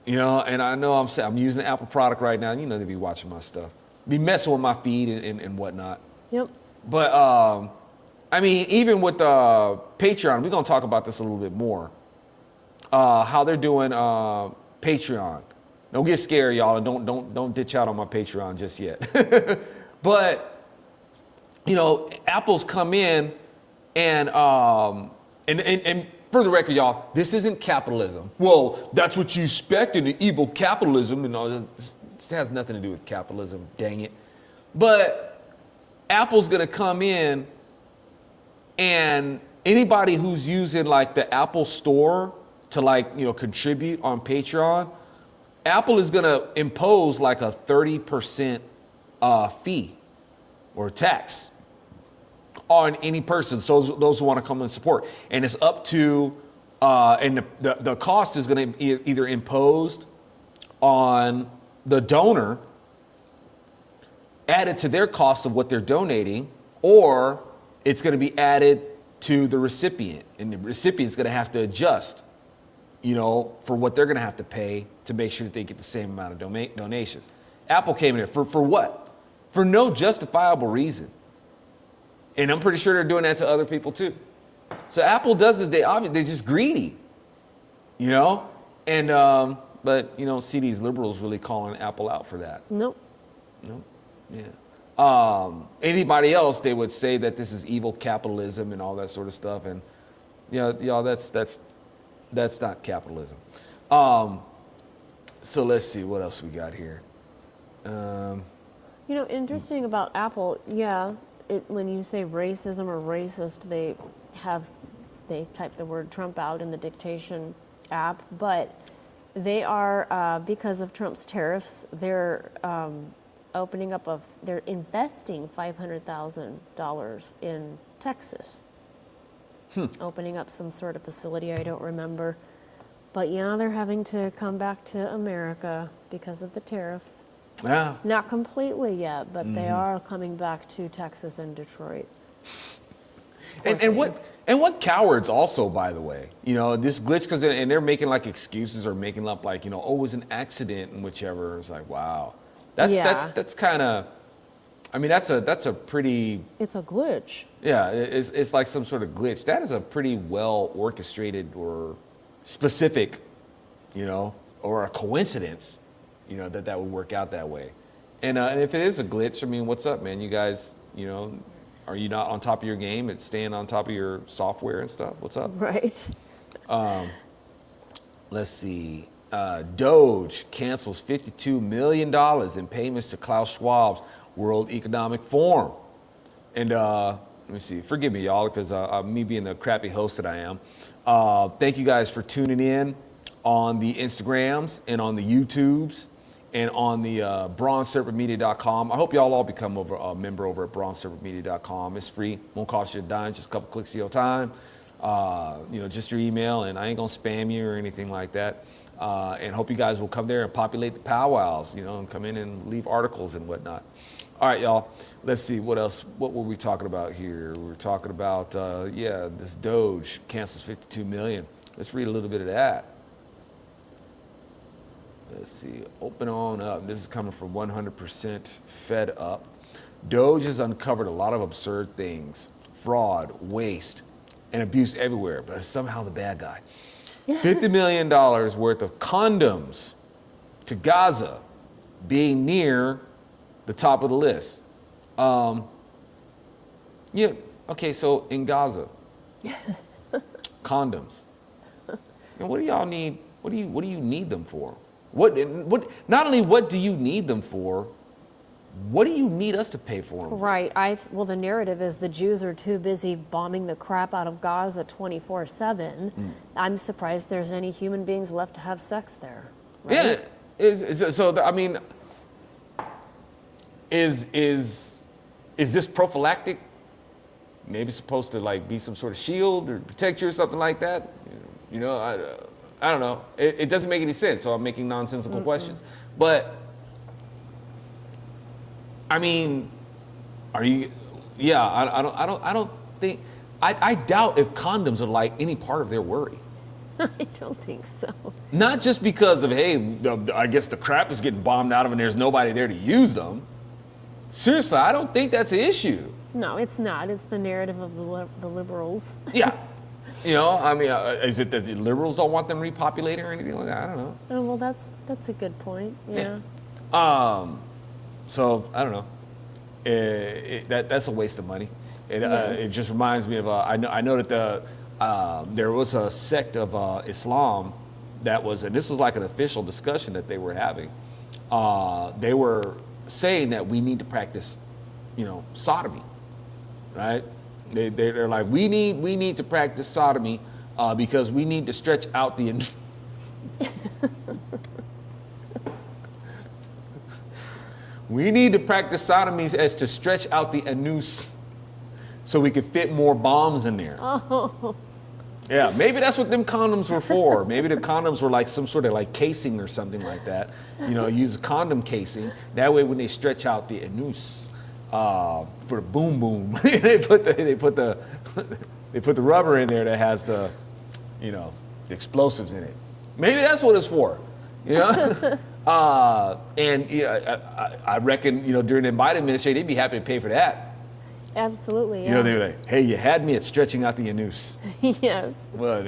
you know. And I know I'm using an Apple product right now. You know, they be watching my stuff, be messing with my feed and whatnot. Yep. But even with Patreon, we're gonna talk about this a little bit more. How they're doing Patreon. Don't get scared, y'all, and don't ditch out on my Patreon just yet. But you know, Apple's come in and for the record, y'all, this isn't capitalism. Well, that's what you expect in the evil capitalism, and all this has nothing to do with capitalism, dang it. But Apple's gonna come in, and anybody who's using like the Apple Store to contribute on Patreon, Apple is gonna impose like a 30% fee or tax on any person, so those who want to come and support. And it's up to, and the cost is going to be either imposed on the donor, added to their cost of what they're donating, or it's going to be added to the recipient. And the recipient's going to have to adjust, you know, for what they're going to have to pay to make sure that they get the same amount of donations. Apple came in here for what? For no justifiable reason. And I'm pretty sure they're doing that to other people too. So Apple does this, they're just greedy, you know? And, but you don't see these liberals really calling Apple out for that. Nope. Nope. Yeah. Anybody else, they would say that this is evil capitalism and all that sort of stuff. And y'all, that's not capitalism. So let's see what else we got here. You know, interesting about Apple, yeah. When you say racism or racist, they type the word Trump out in the dictation app, but they are, because of Trump's tariffs, they're they're investing $500,000 in Texas. Opening up some sort of facility, I don't remember. But yeah, they're having to come back to America because of the tariffs. Yeah. Not completely yet, but they are coming back to Texas and Detroit. And what cowards also, by the way, you know, this glitch, and they're making like excuses or making up like, you know, oh, it was an accident and whichever. It's like, wow, that's kind of, that's a pretty. It's a glitch. Yeah, it's like some sort of glitch. That is a pretty well orchestrated or specific, you know, or a coincidence. You know, that would work out that way. And if it is a glitch, I mean, what's up, man? You guys, you know, are you not on top of your game and staying on top of your software and stuff? What's up? Right. Let's see. DOGE cancels $52 million in payments to Klaus Schwab's World Economic Forum. And let me see. Forgive me, y'all, because me being the crappy host that I am. Thank you guys for tuning in on the Instagrams and on the YouTubes. And on the bronzeserpentmedia.com. I hope y'all all become a member over at bronzeserpentmedia.com. It's free, won't cost you a dime, just a couple clicks of your time. You know, just your email, and I ain't gonna spam you or anything like that. And hope you guys will come there and populate the powwows, you know, and come in and leave articles and whatnot. All right, y'all, let's see, what else, what were we talking about here? We were talking about, this DOGE cancels $52 million. Let's read a little bit of that. Let's see, open on up. This is coming from 100% Fed Up. DOGE has uncovered a lot of absurd things, fraud, waste, and abuse everywhere, but somehow the bad guy. $50 million worth of condoms to Gaza being near the top of the list. Yeah, okay, so in Gaza, condoms. And what do y'all need? What do you need them for? What? Not only what do you need them for, what do you need us to pay for them? Right. Well, the narrative is the Jews are too busy bombing the crap out of Gaza 24/7. I'm surprised there's any human beings left to have sex there. Right? Yeah. So I mean, is this prophylactic? Maybe supposed to like be some sort of shield or protect you or something like that. You know, I don't know. It doesn't make any sense. So I'm making nonsensical questions. But I mean, are you? Yeah, I don't think. I doubt if condoms are like any part of their worry. I don't think so. Not just because of, hey, I guess the crap is getting bombed out of and there's nobody there to use them. Seriously, I don't think that's an issue. No, it's not. It's the narrative of the liberals. Yeah. You know, I mean, is it that the liberals don't want them repopulating or anything like that? I don't know. Oh, well, that's a good point. Yeah. So I don't know. That's a waste of money. It just reminds me of I know that there was a sect of Islam that was, and this was like an official discussion that they were having. They were saying that we need to practice, sodomy, right? They're like, we need to practice sodomy because we need to stretch out the. We need to practice sodomy as to stretch out the anus so we could fit more bombs in there. Oh. Yeah, maybe that's what them condoms were for. Maybe the condoms were like some sort of like casing or something like that. Use a condom casing. That way when they stretch out the anus for the boom boom, they put the rubber in there that has the explosives in it. Maybe that's what it's for. I reckon, during the Biden administration, they'd be happy to pay for that. Absolutely, yeah. They were like, hey, you had me at stretching out the anus. Yes. Well,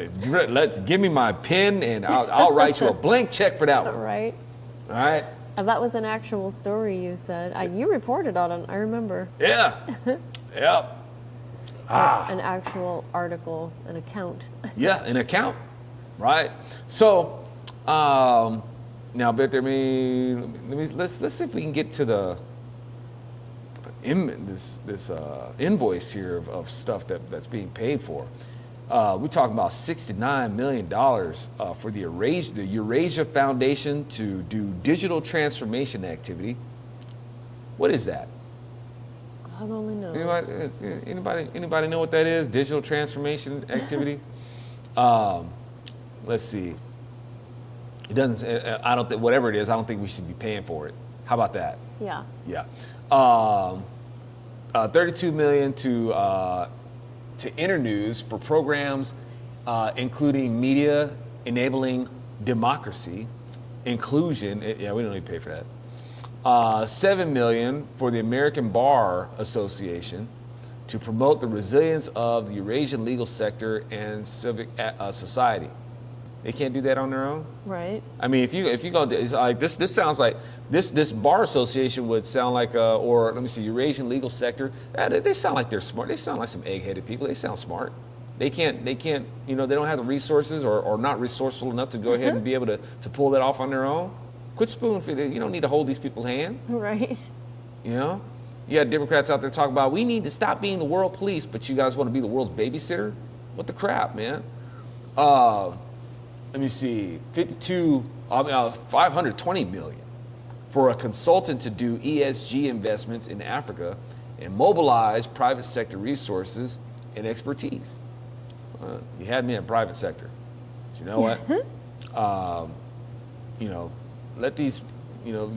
give me my pen and I'll write you a blank check for that one. Right. All right. That was an actual story you said. You reported on it, I remember. Yeah. Yep. An actual article, an account. Yeah, an account. Right. So, now, but let's see if we can get to this invoice here of stuff that's being paid for. We're talking about $69 million for the Eurasia Foundation to do digital transformation activity. What is that? God only knows. Anybody know what that is? Digital transformation activity? Let's see. It doesn't. I don't think, whatever it is, I don't think we should be paying for it. How about that? Yeah. Yeah. $32 million to Internews for programs including media enabling democracy, inclusion. Yeah, we don't need to pay for that. $7 million for the American Bar Association to promote the resilience of the Eurasian legal sector and civic society. They can't do that on their own. Right. I mean, if you go, it's like this sounds like this bar association would sound like or let me see, Eurasian legal sector. They sound like they're smart. They sound like some egg-headed people. They sound smart. They can't. They don't have the resources or not resourceful enough to go ahead and be able to pull that off on their own. Quit spoon feeding. You don't need to hold these people's hand. Right. You got Democrats out there talking about we need to stop being the world police, but you guys want to be the world's babysitter? What the crap, man? Let me see, 520 million for a consultant to do ESG investments in Africa and mobilize private sector resources and expertise. You had me at private sector. But you know what? Let these,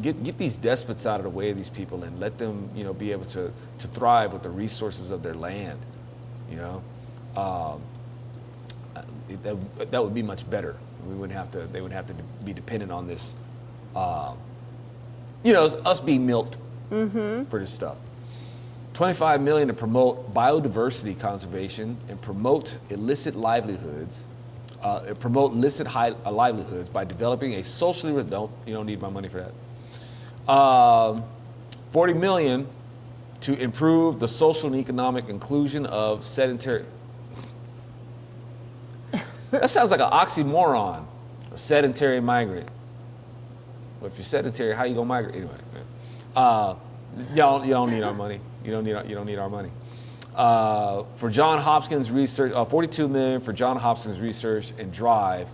get these despots out of the way of these people and let them, be able to thrive with the resources of their land. That would be much better. They wouldn't have to be dependent on this, us being milked for this stuff. $25 million to promote biodiversity conservation and promote illicit livelihoods. Livelihoods by developing a socially you don't need my money for that. $40 million to improve the social and economic inclusion of sedentary. That sounds like an oxymoron, a sedentary migrant. But if you're sedentary, how you gonna migrate? Anyway, y'all don't need our money. You don't need our money. For John Hopkins research, $42 million for John Hopkins research and drive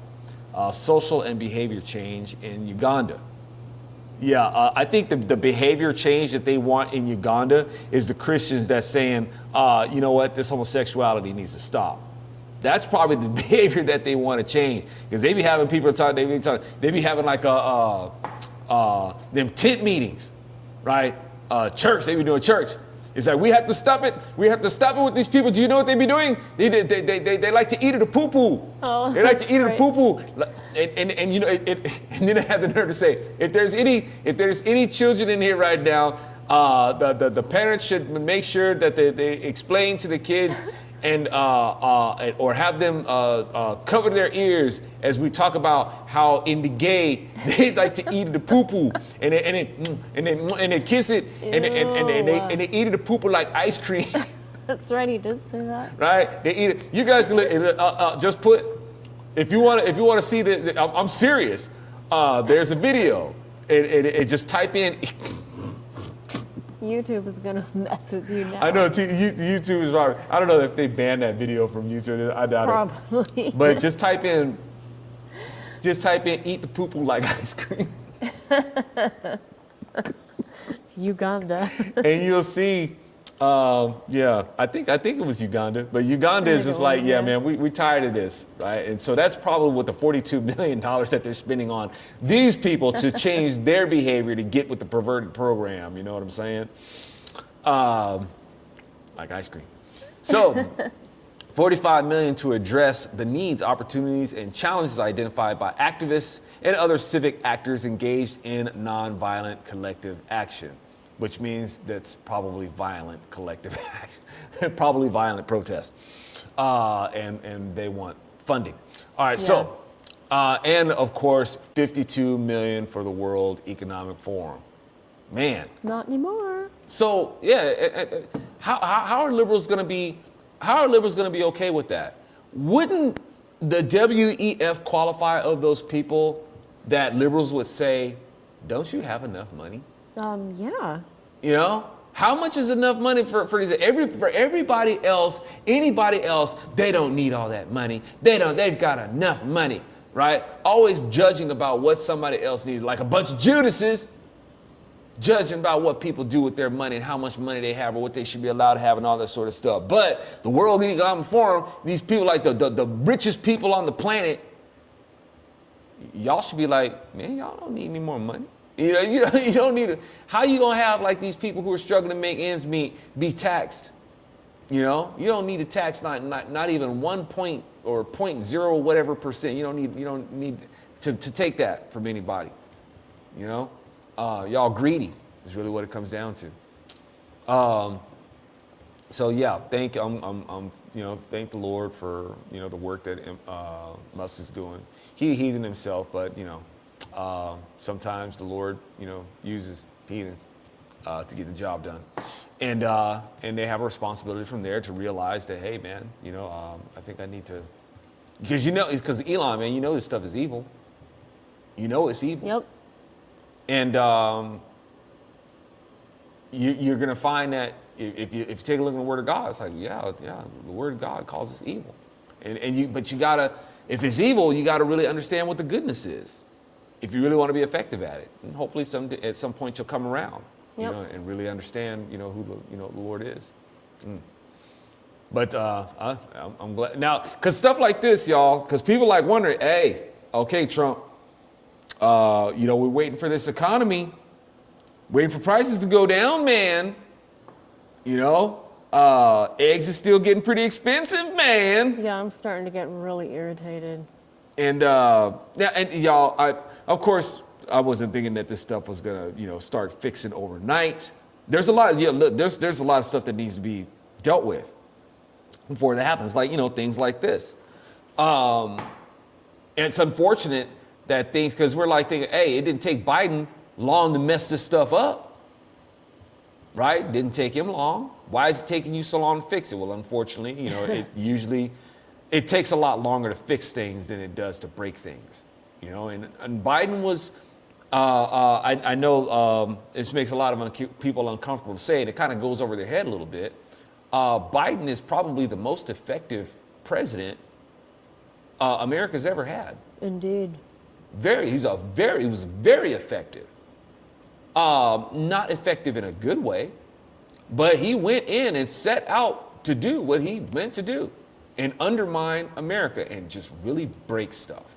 social and behavior change in Uganda. Yeah, I think the behavior change that they want in Uganda is the Christians that's saying, you know what, this homosexuality needs to stop. That's probably the behavior that they want to change, because they be having people talk. They be having like them tent meetings, right? Church. They be doing church. It's like, we have to stop it. We have to stop it with these people. Do you know what they be doing? They like to eat it a poo poo. Oh, they like to eat it a right. poo poo. And you know, and then I have the nerve to say, if there's any children in here right now, the parents should make sure that they explain to the kids and or have them cover their ears as we talk about how in the gay they like to eat the poo poo and they kiss it and they eat the poo poo like ice cream. That's right, he did say that. Right? They eat it. You guys can just put, if you want to see I'm serious. There's a video. And just type in. YouTube is gonna mess with you now. I know YouTube is right. I don't know if they banned that video from YouTube. I doubt Probably. it. But just type in eat the poo poo like ice cream. Uganda. And you'll see, yeah, I think it was Uganda. But Uganda is just like, yeah, man, we tired of this, right? And so that's probably what the $42 million that they're spending on these people to change their behavior to get with the perverted program. You know what I'm saying? Like ice cream. So, $45 million to address the needs, opportunities, and challenges identified by activists and other civic actors engaged in nonviolent collective action, which means that's probably violent collective action, probably violent protest. And they want funding. All right, so, and of course, $52 million for the World Economic Forum. Man. Not anymore. So, yeah, how are liberals going to be? How are liberals going to be okay with that? Wouldn't the WEF qualify of those people that liberals would say, don't you have enough money? Yeah. You know, how much is enough money for everybody else, anybody else? They don't need all that money. They've got enough money, right? Always judging about what somebody else needs, like a bunch of Judases. Judging about what people do with their money and how much money they have or what they should be allowed to have and all that sort of stuff. But the World Economic Forum, these people like the richest people on the planet, y'all should be like, man, y'all don't need any more money. You don't need it. How you gonna have like these people who are struggling to make ends meet be taxed? You know, you don't need to tax not even 1 point or 0.0 whatever percent. You don't need to take that from anybody. You know. Y'all greedy is really what it comes down to. So yeah, thank the Lord for the work that Musk is doing. He a heathen himself, but sometimes the Lord uses heathens to get the job done, and they have a responsibility from there to realize that, hey man, I think I need to, because Elon, man, this stuff is evil. It's evil. Yep. And you're going to find that if you take a look at the Word of God, it's like, yeah, the Word of God calls us evil. But you got to, if it's evil, you got to really understand what the goodness is if you really want to be effective at it. And hopefully at some point you'll come around, and really understand, who the Lord is. But I'm glad. Now, because stuff like this, y'all, because people like wondering, hey, okay, Trump, we're waiting for this economy, waiting for prices to go down, man. Eggs are still getting pretty expensive, man. Yeah, I'm starting to get really irritated. And y'all, of course, I wasn't thinking that this stuff was gonna, start fixing overnight. There's a lot, there's a lot of stuff that needs to be dealt with before that happens, like things like this. And it's unfortunate that things, because we're like thinking, hey, it didn't take Biden long to mess this stuff up, right? Didn't take him long. Why is it taking you so long to fix it? Well, unfortunately, it takes a lot longer to fix things than it does to break things, and Biden was, I know this makes a lot of people uncomfortable to say it. It kind of goes over their head a little bit. Biden is probably the most effective president America's ever had. Indeed. He was very effective. Not effective in a good way, but he went in and set out to do what he meant to do and undermine America and just really break stuff.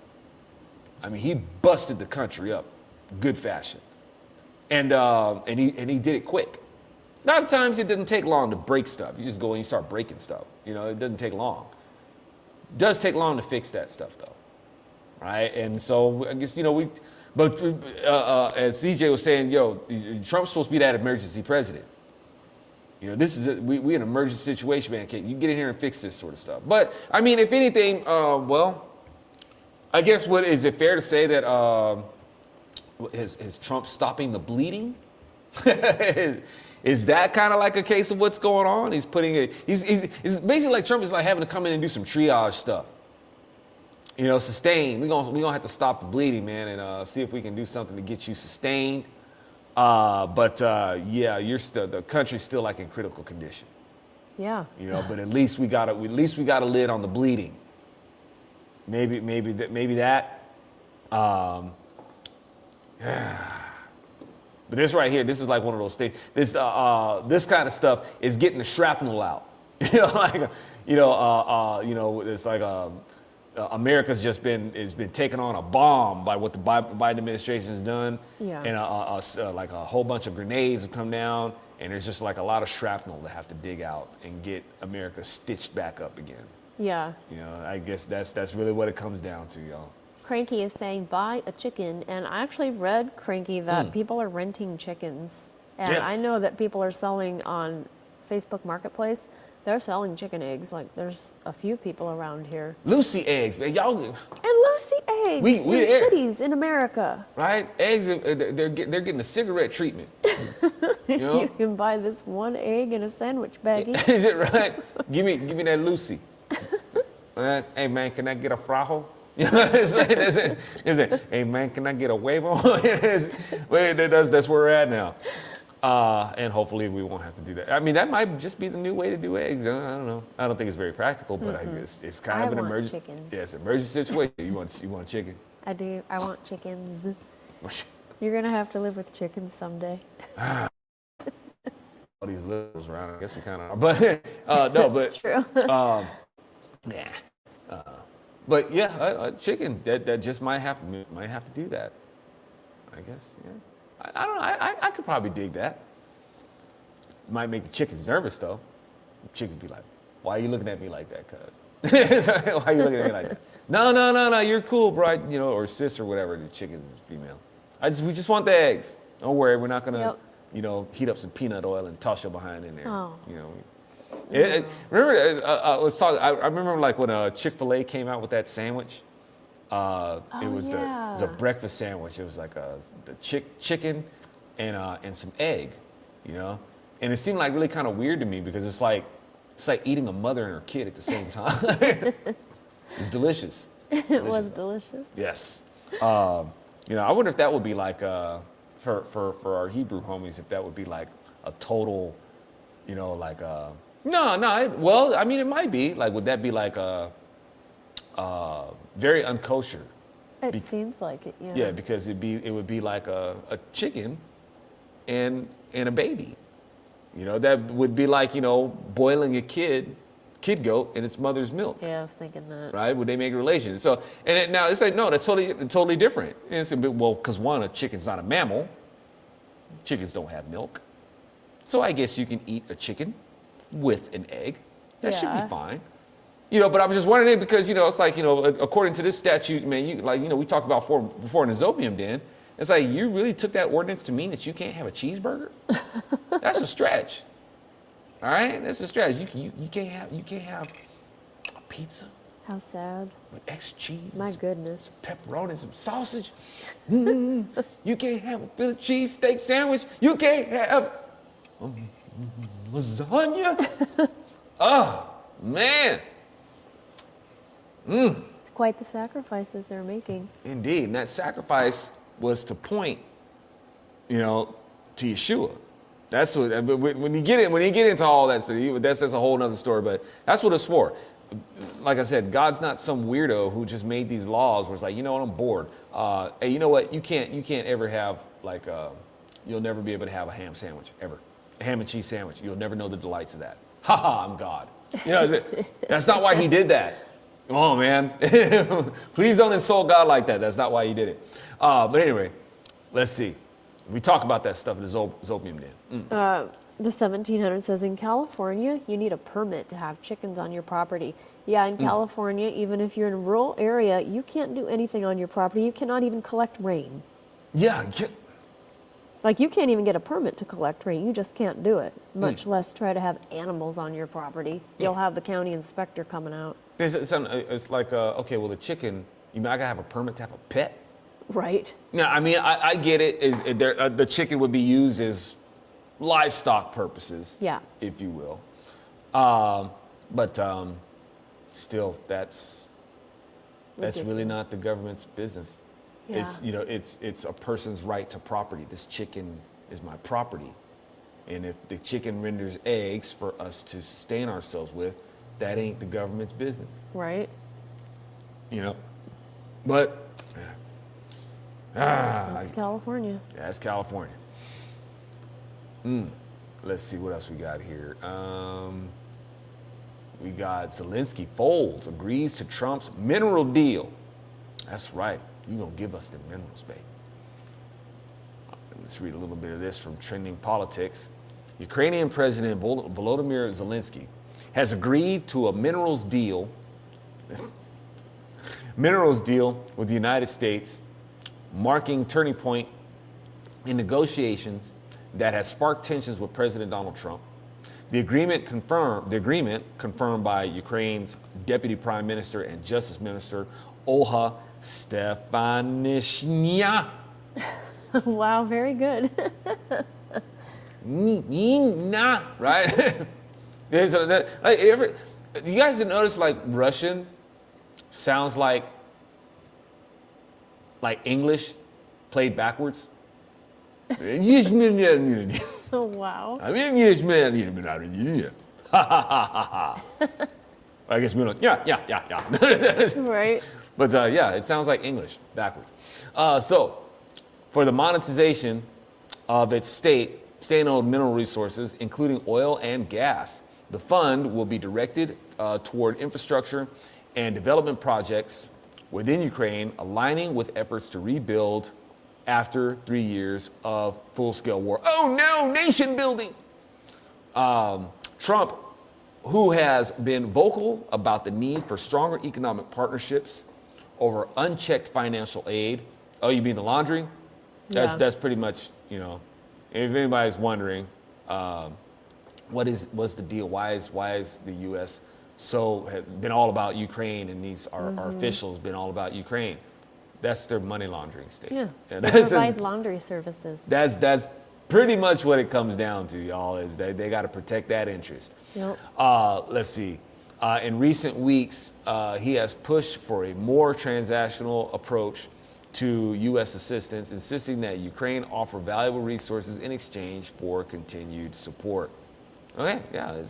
I mean, he busted the country up, good fashion. And he did it quick. A lot of times it doesn't take long to break stuff. You just go and you start breaking stuff. You know, it doesn't take long. It does take long to fix that stuff though, right? And so I guess, you know, as CJ was saying, yo, Trump's supposed to be that emergency president. You know, this is we in an emergency situation, man. You get in here and fix this sort of stuff. But I mean, if anything, well, I guess is it fair to say that is Trump stopping the bleeding? Is that kind of like a case of what's going on? He's basically like Trump is like having to come in and do some triage stuff. You know, sustain. We're gonna have to stop the bleeding, man, and see if we can do something to get you sustained. Yeah, the country's still like in critical condition. Yeah. You know, but at least we got a lid on the bleeding. Maybe that. But this right here, this is like one of those things. This kind of stuff is getting the shrapnel out. It's like America's just been taken on a bomb by what the Biden administration has done. Yeah. And like a whole bunch of grenades have come down, and there's just like a lot of shrapnel to have to dig out and get America stitched back up again. Yeah. You know, I guess that's really what it comes down to, y'all. Cranky is saying, buy a chicken. And I actually read, Cranky, that people are renting chickens. And Yeah. I know that people are selling on Facebook Marketplace. They're selling chicken eggs. Like, there's a few people around here. Lucy eggs, man. Y'all. And Lucy eggs in cities in America. Right? Eggs, they're getting a cigarette treatment. You know? You can buy this one egg in a sandwich baggie. Is it right? Give me that Lucy. Hey, man, can I get a frajo? You know, it's like, hey man, can I get a huevo? That's where we're at now. And hopefully we won't have to do that. I mean, that might just be the new way to do eggs. I don't know. I don't think it's very practical, but I guess it's kind of an emergency. Chicken. Yeah, it's an emergency situation. You want chicken? I do. I want chickens. You're gonna have to live with chickens someday. All these liberals around. I guess we kind of are, but no, That's true. But yeah, chicken that just might have to do that. I guess. Yeah. I don't know. I could probably dig that. Might make the chickens nervous though. The chickens be like, "Why are you looking at me like that, cuz?" Why are you looking at me like that? No. You're cool, bro. You know, or sis or whatever. The chicken is female. We just want the eggs. Don't worry. We're not gonna, heat up some peanut oil and toss your behind in there. Oh. You know. Remember, I remember like when Chick-fil-A came out with that sandwich. It was a breakfast sandwich. It was like the chicken and some egg, you know. And it seemed like really kind of weird to me because it's like eating a mother and her kid at the same time. It was delicious. It was delicious. Yes. I wonder if that would be like for our Hebrew homies, if that would be like a total, well, I mean, it might be. Like, would that be like a very unkosher? It seems like it, yeah. Yeah, because it would be like a chicken and a baby. You know, that would be like, boiling a kid goat in its mother's milk. Yeah, I was thinking that. Right? Would they make relations? So, now it's like, no, that's totally different. And it's a bit, well, because one, a chicken's not a mammal. Chickens don't have milk. So I guess you can eat a chicken with an egg. That should be fine. But I'm just wondering because, it's like, according to this statute, man, we talked about before in the Zopium Den, it's like, you really took that ordinance to mean that you can't have a cheeseburger? That's a stretch. All right? That's a stretch. You can't have a pizza. How sad. With extra cheese. My goodness. Some pepperoni, some sausage. You can't have a Philly cheesesteak sandwich. You can't have lasagna. Oh, man. It's quite the sacrifices they're making. Indeed, and that sacrifice was to point, to Yeshua. That's what. But when you get into all that stuff, that's a whole other story. But that's what it's for. Like I said, God's not some weirdo who just made these laws where it's like, I'm bored. Hey, you know what? You can't ever have like you'll never be able to have a ham sandwich, ever. A ham and cheese sandwich. You'll never know the delights of that. Ha ha, I'm God. You know, that's not why he did that. Oh, man. Please don't insult God like that. That's not why he did it. But anyway, let's see. We talk about that stuff in the Zopium Den. The 1700 says in California, you need a permit to have chickens on your property. Yeah, in California, even if you're in a rural area, you can't do anything on your property. You cannot even collect rain. Yeah. Like, you can't even get a permit to collect rain. You just can't do it, much less try to have animals on your property. You'll have the county inspector coming out. It's like, okay, well, the chicken, I gotta have a permit to have a pet? Right. Yeah, I mean, I get it. The chicken would be used as livestock purposes, Yeah. if you will. But still, that's really not the government's business. Yeah. It's a person's right to property. This chicken is my property, and if the chicken renders eggs for us to sustain ourselves with, that ain't the government's business. Right. But That's California. that's California. Let's see what else we got here. We got Zelenskyy folds, agrees to Trump's mineral deal. That's right. You gonna give us the minerals, babe. Let's read a little bit of this from Trending Politics. Ukrainian President Volodymyr Zelenskyy has agreed to a minerals deal with the United States, marking turning point in negotiations that has sparked tensions with President Donald Trump. The agreement confirmed by Ukraine's Deputy Prime Minister and Justice Minister Olha Stefanishnya. Wow, very good. Right? You guys have noticed like Russian sounds like English played backwards? Oh, wow. I guess yeah. Right. But yeah, it sounds like English backwards. So, for the monetization of its state-owned mineral resources, including oil and gas, the fund will be directed toward infrastructure and development projects within Ukraine, aligning with efforts to rebuild after 3 years of full-scale war. Oh no, nation building! Trump, who has been vocal about the need for stronger economic partnerships over unchecked financial aid. Oh, you mean the laundering? That's pretty much, if anybody's wondering, what's the deal? Why is the U.S. been all about Ukraine, and our officials been all about Ukraine? That's their money laundering state. Yeah. And They provide laundry services. That's pretty much what it comes down to, y'all, is they got to protect that interest. Yep. Let's see. In recent weeks, he has pushed for a more transactional approach to U.S. assistance, insisting that Ukraine offer valuable resources in exchange for continued support. Okay, yeah.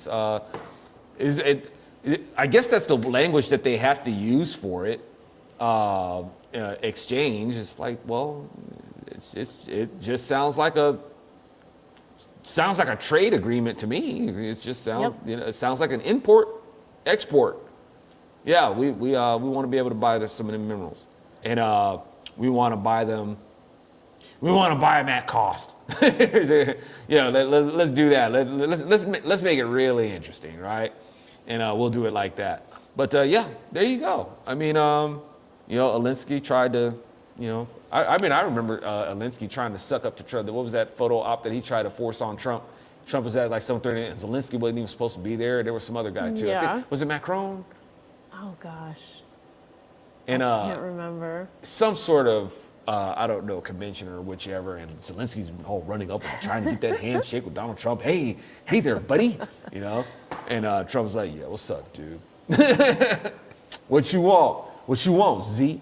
I guess that's the language that they have to use for it. Exchange. It's like, well, it just sounds like a trade agreement to me. It just sounds, it sounds like an import, export. Yeah, we want to be able to buy some of them minerals, and we want to buy them. We want to buy them at cost. Let's do that. Let's make it really interesting, right? And we'll do it like that. But yeah, there you go. I mean, Zelenskyy tried to, I remember Zelenskyy trying to suck up to Trump. What was that photo op that he tried to force on Trump? Trump was at like some 30, and Zelenskyy wasn't even supposed to be there. There was some other guy too. Yeah. I think, was it Macron? Oh, gosh. And I can't remember. Some sort of, I don't know, convention or whichever, and Zelensky's all running up and trying to get that handshake with Donald Trump. Hey there, buddy, And Trump's like, yeah, what's up, dude? What you want? What you want, Z?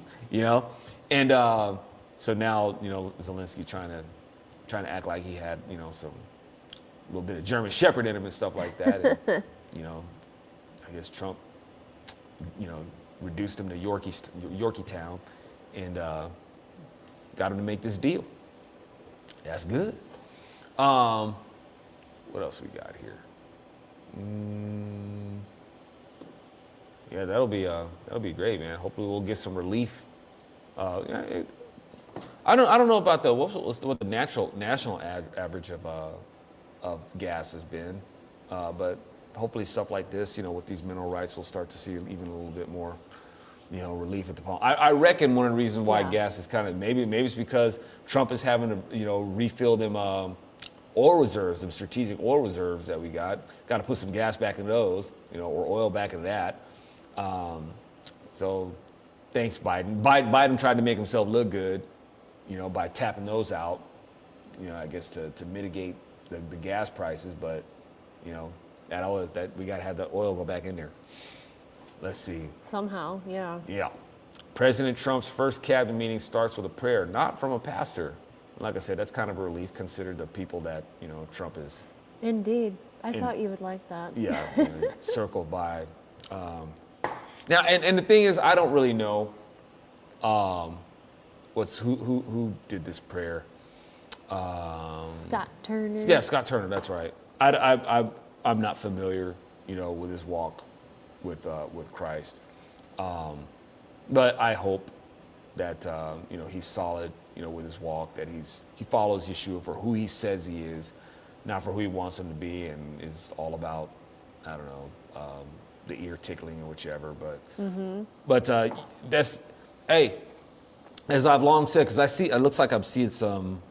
And so now, Zelenskyy trying to act like he had, some little bit of German Shepherd in him and stuff like that. And, I guess Trump, reduced him to Yorkie Town, and got him to make this deal. That's good. What else we got here? Yeah, that'll be great, man. Hopefully we'll get some relief. I don't know about what the national average of gas has been, but hopefully stuff like this, with these mineral rights, we'll start to see even a little bit more, relief at the pump. I reckon one of the reasons why gas is kind of maybe it's because Trump is having to refill them oil reserves, them strategic oil reserves that we got. Got to put some gas back in those, or oil back into that. So thanks, Biden. Biden tried to make himself look good, by tapping those out, I guess to mitigate the gas prices, but that we got to have the oil go back in there. Let's see. Somehow, yeah. Yeah. President Trump's first cabinet meeting starts with a prayer, not from a pastor. Like I said, that's kind of a relief considering the people that, Trump is. Indeed. I thought you would like that. Yeah, circled by. Now, and the thing is, I don't really know who did this prayer. Scott Turner. Yeah, Scott Turner, that's right. I'm not familiar, with his walk with Christ. But I hope that, he's solid, with his walk, that he follows Yeshua for who he says he is, not for who he wants him to be, and is all about, I don't know, the ear tickling or whichever. But that's, hey, as I've long said, because it looks like I'm seeing some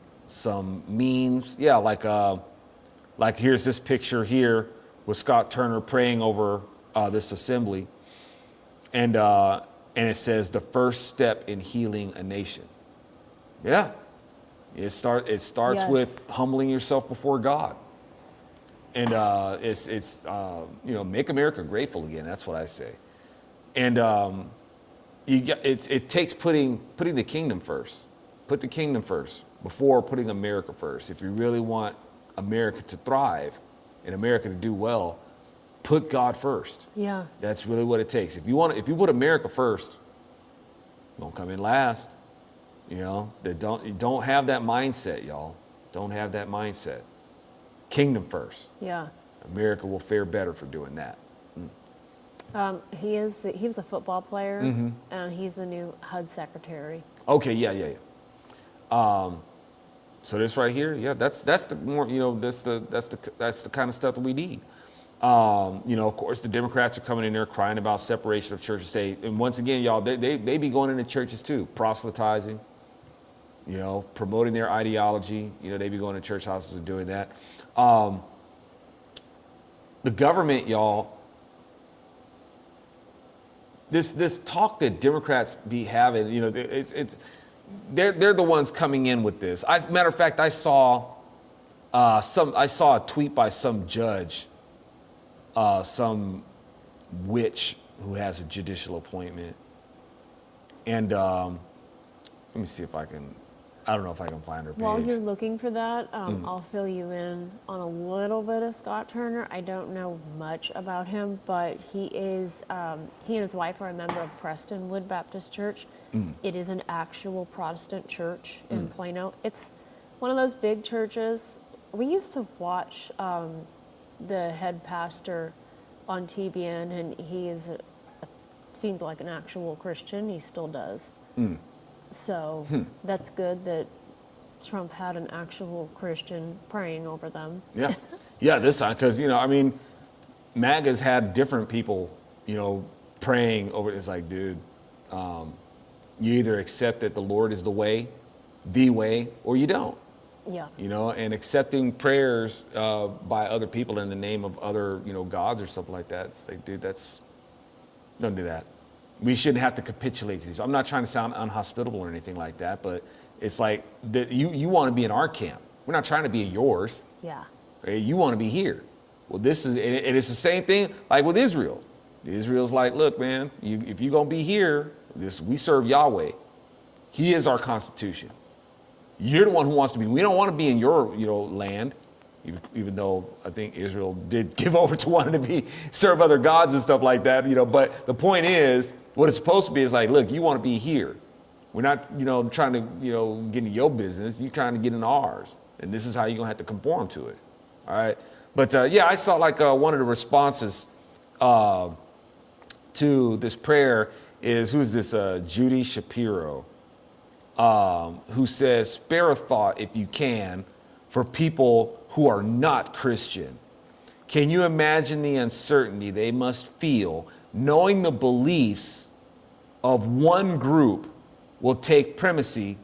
memes. Yeah, like here's this picture here with Scott Turner praying over this assembly, and it says the first step in healing a nation. Yeah, it starts with humbling yourself before God, and it's make America grateful again. That's what I say, and it takes putting the kingdom first. Put the kingdom first before putting America first. If you really want America to thrive and America to do well, put God first. Yeah. That's really what it takes. If you put America first, don't come in last. Don't have that mindset, y'all. Don't have that mindset. Kingdom first. Yeah. America will fare better for doing that. He was a football player, and he's the new HUD secretary. Okay, yeah. So this right here, yeah, that's the more, that's the kind of stuff that we need. Of course, the Democrats are coming in there crying about separation of church and state, and once again, y'all, they be going into churches too, proselytizing, promoting their ideology. They be going to church houses and doing that. The government, y'all. This talk that Democrats be having, they're the ones coming in with this. Matter of fact, I saw a tweet by some judge, some witch who has a judicial appointment, and let me see if I don't know if I can find her page. While you're looking for that, I'll fill you in on a little bit of Scott Turner. I don't know much about him, but he and his wife are a member of Prestonwood Baptist Church. It is an actual Protestant church in Plano. It's one of those big churches. We used to watch the head pastor on TBN, and he seemed like an actual Christian. He still does. So that's good that Trump had an actual Christian praying over them. Yeah, this time, because, MAGA's had different people, praying over. It's like, dude, you either accept that the Lord is the way, or you don't. Yeah. And accepting prayers by other people in the name of other, gods or something like that. It's like, dude, don't do that. We shouldn't have to capitulate to these. I'm not trying to sound unhospitable or anything like that, but it's like you want to be in our camp. We're not trying to be in yours. Yeah. Right? You want to be here. Well, and it's the same thing like with Israel. Israel's like, look, man, if you're gonna be here, we serve Yahweh. He is our constitution. You're the one who wants to be. We don't want to be in your land. Even though I think Israel did give over to wanting to serve other gods and stuff like that, but the point is, what it's supposed to be is like, look, you want to be here. We're not, trying to, get into your business. You're trying to get into ours. and this is how you're going to have to conform to it. All right. But yeah, I saw like one of the responses to this prayer is, who's this? Judy Shapiro, who says, spare a thought if you can for people who are not Christian. Can you imagine the uncertainty they must feel knowing the beliefs of one group will take primacy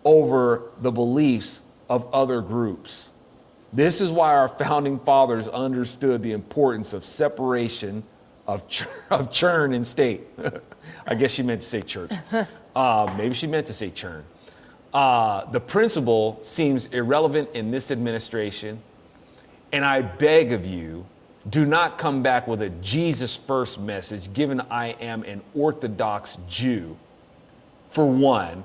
over the beliefs of other groups? This is why our founding fathers understood the importance of separation of churn and state. I guess she meant to say church. Maybe she meant to say churn. The principle seems irrelevant in this administration, and I beg of you, do not come back with a Jesus first message, given I am an Orthodox Jew. For one,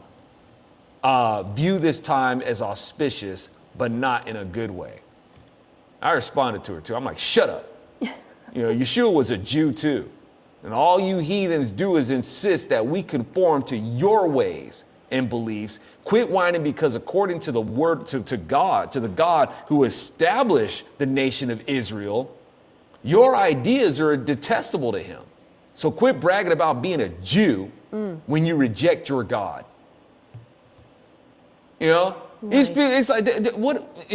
view this time as auspicious, but not in a good way. I responded to her too. I'm like, shut up. Yeshua was a Jew too. And all you heathens do is insist that we conform to your ways and beliefs. Quit whining, because according to the word, to God, to the God who established the nation of Israel, your ideas are detestable to him. So quit bragging about being a Jew when you reject your God. Nice. It's like, what,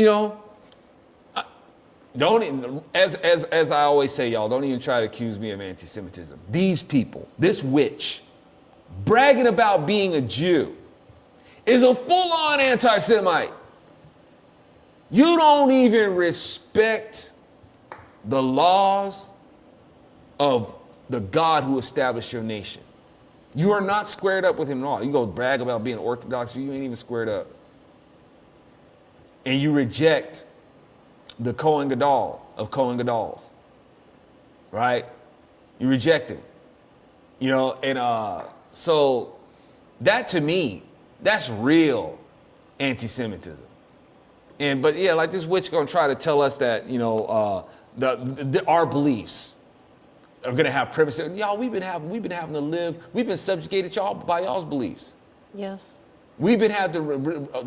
don't even, as I always say, y'all, don't even try to accuse me of anti-Semitism. These people, this witch, bragging about being a Jew, is a full-on anti-Semite. You don't even respect the laws of the God who established your nation. You are not squared up with him at all. You go brag about being Orthodox, you ain't even squared up. And you reject the Kohen Gadol of Kohen Gadol's, right? You reject it, and so that, to me, that's real anti-Semitism. But yeah, like this witch gonna try to tell us that, our beliefs are gonna have privacy. Y'all, we've been having to live, we've been subjugated by y'all's beliefs. Yes. We've been having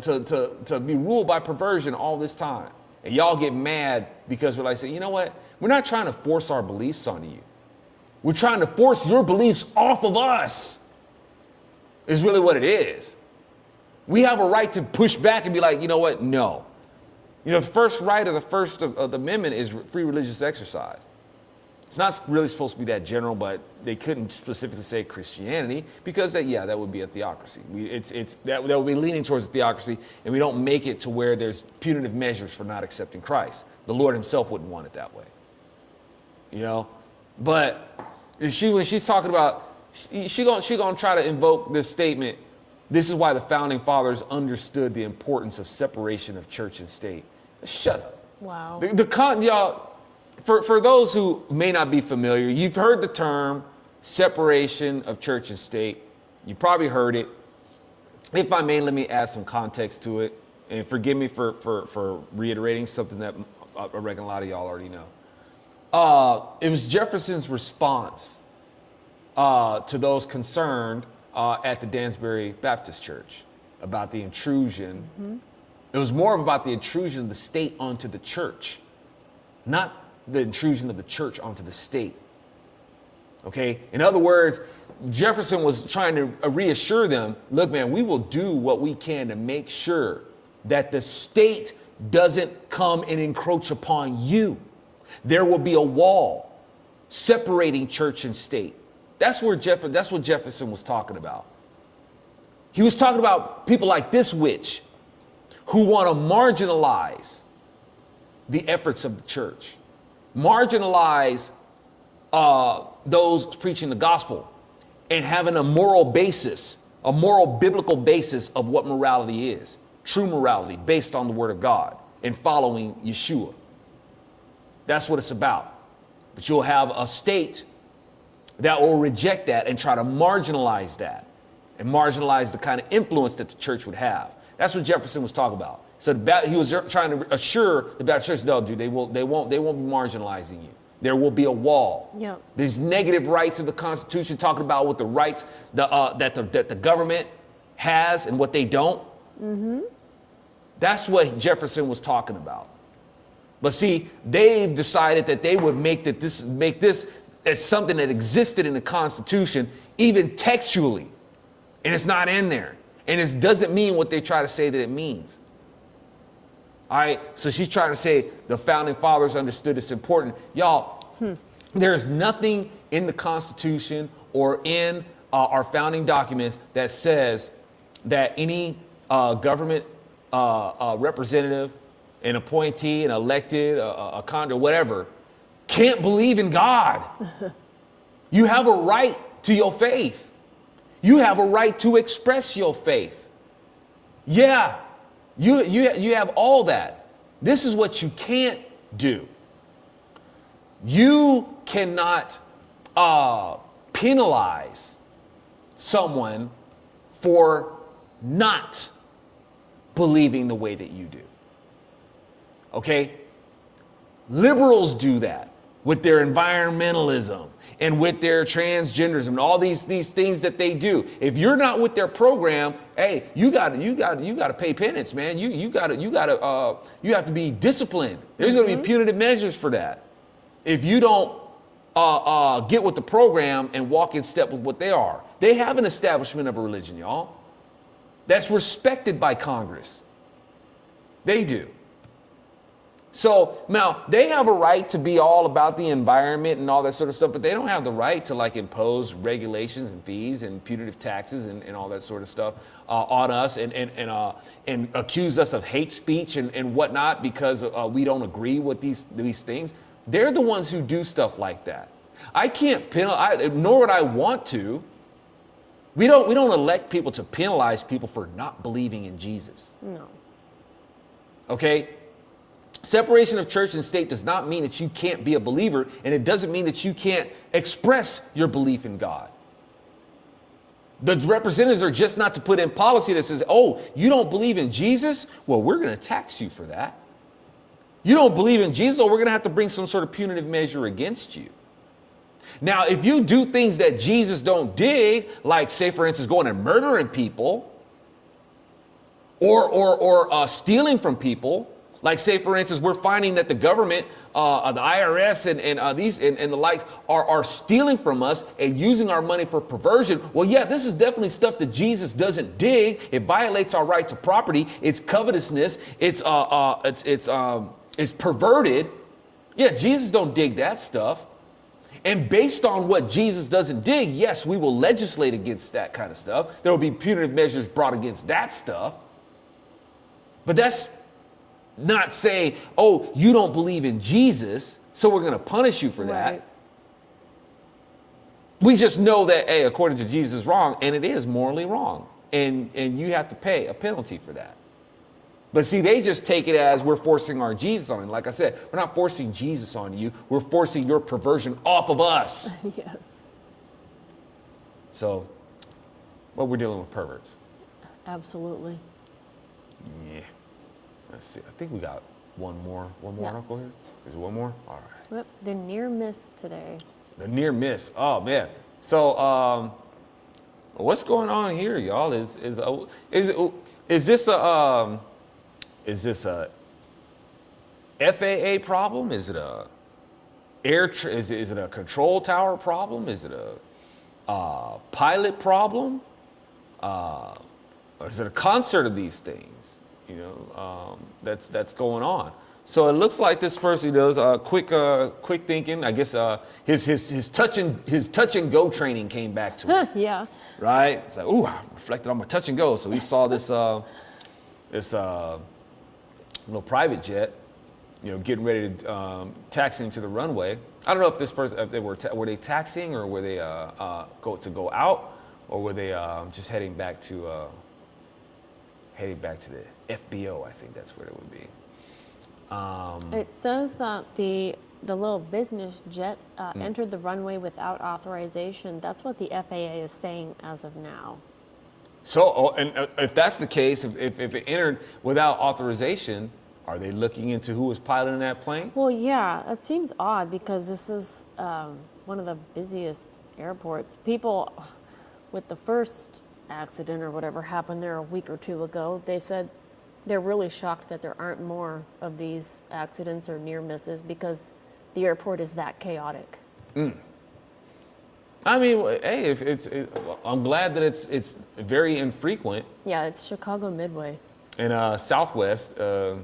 to be ruled by perversion all this time. And y'all get mad because we're like, you know what? We're not trying to force our beliefs onto you. We're trying to force your beliefs off of us, is really what it is. We have a right to push back and be like, you know what? No. The first right of the First of the Amendment is free religious exercise. It's not really supposed to be that general, but they couldn't specifically say Christianity because that would be a theocracy. That would be leaning towards a theocracy, and we don't make it to where there's punitive measures for not accepting Christ. The Lord himself wouldn't want it that way. But when she's talking about, she gonna try to invoke this statement. This is why the founding fathers understood the importance of separation of church and state. Shut up. Wow. Y'all. For those who may not be familiar, you've heard the term separation of church and state. You probably heard it. If I may, let me add some context to it. And forgive me for reiterating something that I reckon a lot of y'all already know. It was Jefferson's response to those concerned at the Dansbury Baptist Church about the intrusion. Mm-hmm. It was more about the intrusion of the state onto the church, not the intrusion of the church onto the state. Okay? In other words, Jefferson was trying to reassure them, look, man, we will do what we can to make sure that the state doesn't come and encroach upon you. There will be a wall separating church and state. That's what Jefferson was talking about. He was talking about people like this witch who want to marginalize the efforts of the church. Marginalize those preaching the gospel and having a moral basis, a moral biblical basis of what morality is. True morality based on the word of God and following Yeshua. That's what it's about. But you'll have a state that will reject that and try to marginalize that and marginalize the kind of influence that the church would have. That's what Jefferson was talking about. So he was trying to assure the Baptist Church, no, dude, they won't be marginalizing you. There will be a wall. Yep. There's negative rights of the Constitution, talking about what the rights that the government has and what they don't. Mm-hmm. That's what Jefferson was talking about. But see, they've decided that they would make this as something that existed in the Constitution, even textually. And it's not in there. And it doesn't mean what they try to say that it means. All right, so she's trying to say the founding fathers understood it's important. Y'all, there's nothing in the Constitution or in our founding documents that says that any government representative, an appointee, an elected, a conduit, whatever, can't believe in God. You have a right to your faith. You have a right to express your faith. Yeah, you have all that. This is what you can't do. You cannot penalize someone for not believing the way that you do. Okay? Liberals do that with their environmentalism and with their transgenderism and all these things that they do. If you're not with their program, hey, you got to pay penance, man. You have to be disciplined. There's going to be punitive measures for that. If you don't get with the program and walk in step with what they are. They have an establishment of a religion, y'all. That's respected by Congress. They do. So now they have a right to be all about the environment and all that sort of stuff, but they don't have the right to like impose regulations and fees and punitive taxes and all that sort of stuff on us and accuse us of hate speech and whatnot because we don't agree with these things. They're the ones who do stuff like that. I can't penalize, nor would I want to. We don't elect people to penalize people for not believing in Jesus. No. Okay? Separation of church and state does not mean that you can't be a believer, and it doesn't mean that you can't express your belief in God. The representatives are just not to put in policy that says, oh, you don't believe in Jesus? Well, we're going to tax you for that. You don't believe in Jesus? Well, we're going to have to bring some sort of punitive measure against you. Now, if you do things that Jesus don't dig, like, say, for instance, going and murdering people or stealing from people, like, say, for instance, we're finding that the government, the IRS and the likes are stealing from us and using our money for perversion. Well, yeah, this is definitely stuff that Jesus doesn't dig. It violates our right to property. It's covetousness. It's perverted. Yeah, Jesus don't dig that stuff. And based on what Jesus doesn't dig, yes, we will legislate against that kind of stuff. There will be punitive measures brought against that stuff. But that's not saying, oh, you don't believe in Jesus, so we're going to punish you for that. Right. We just know that, hey, according to Jesus, is wrong, and it is morally wrong. And you have to pay a penalty for that. But see, they just take it as we're forcing our Jesus on it. Like I said, we're not forcing Jesus on you. We're forcing your perversion off of us. Yes. So, well, we're dealing with perverts. Absolutely. Yeah. Let's see. I think we got one more Yes. Uncle here. Is it one more? All right. Yep. The near miss today. The near miss. Oh man. So what's going on here, y'all? Is this a FAA problem? Is it a is it a control tower problem? Is it a pilot problem? Or is it a concert of these things? You know, that's going on. So it looks like this person does quick thinking. I guess his touch and go training came back to him. Yeah. Right? It's like, ooh, I reflected on my touch and go. So he saw this little private jet, you know, getting ready to taxiing to the runway. I don't know if this person, if they were they taxiing or were they go out, or were they just heading back to the FBO. I think that's where it would be. It says that the little business jet entered the runway without authorization. That's what the FAA is saying as of now. So, if that's the case, if it entered without authorization, are they looking into who was piloting that plane? Well, yeah, it seems odd because this is one of the busiest airports. People with the first accident or whatever happened there a week or two ago, they said they're really shocked that there aren't more of these accidents or near misses because the airport is that chaotic. I mean, hey, I'm glad that it's very infrequent. Yeah, it's Chicago Midway. And Southwest, don't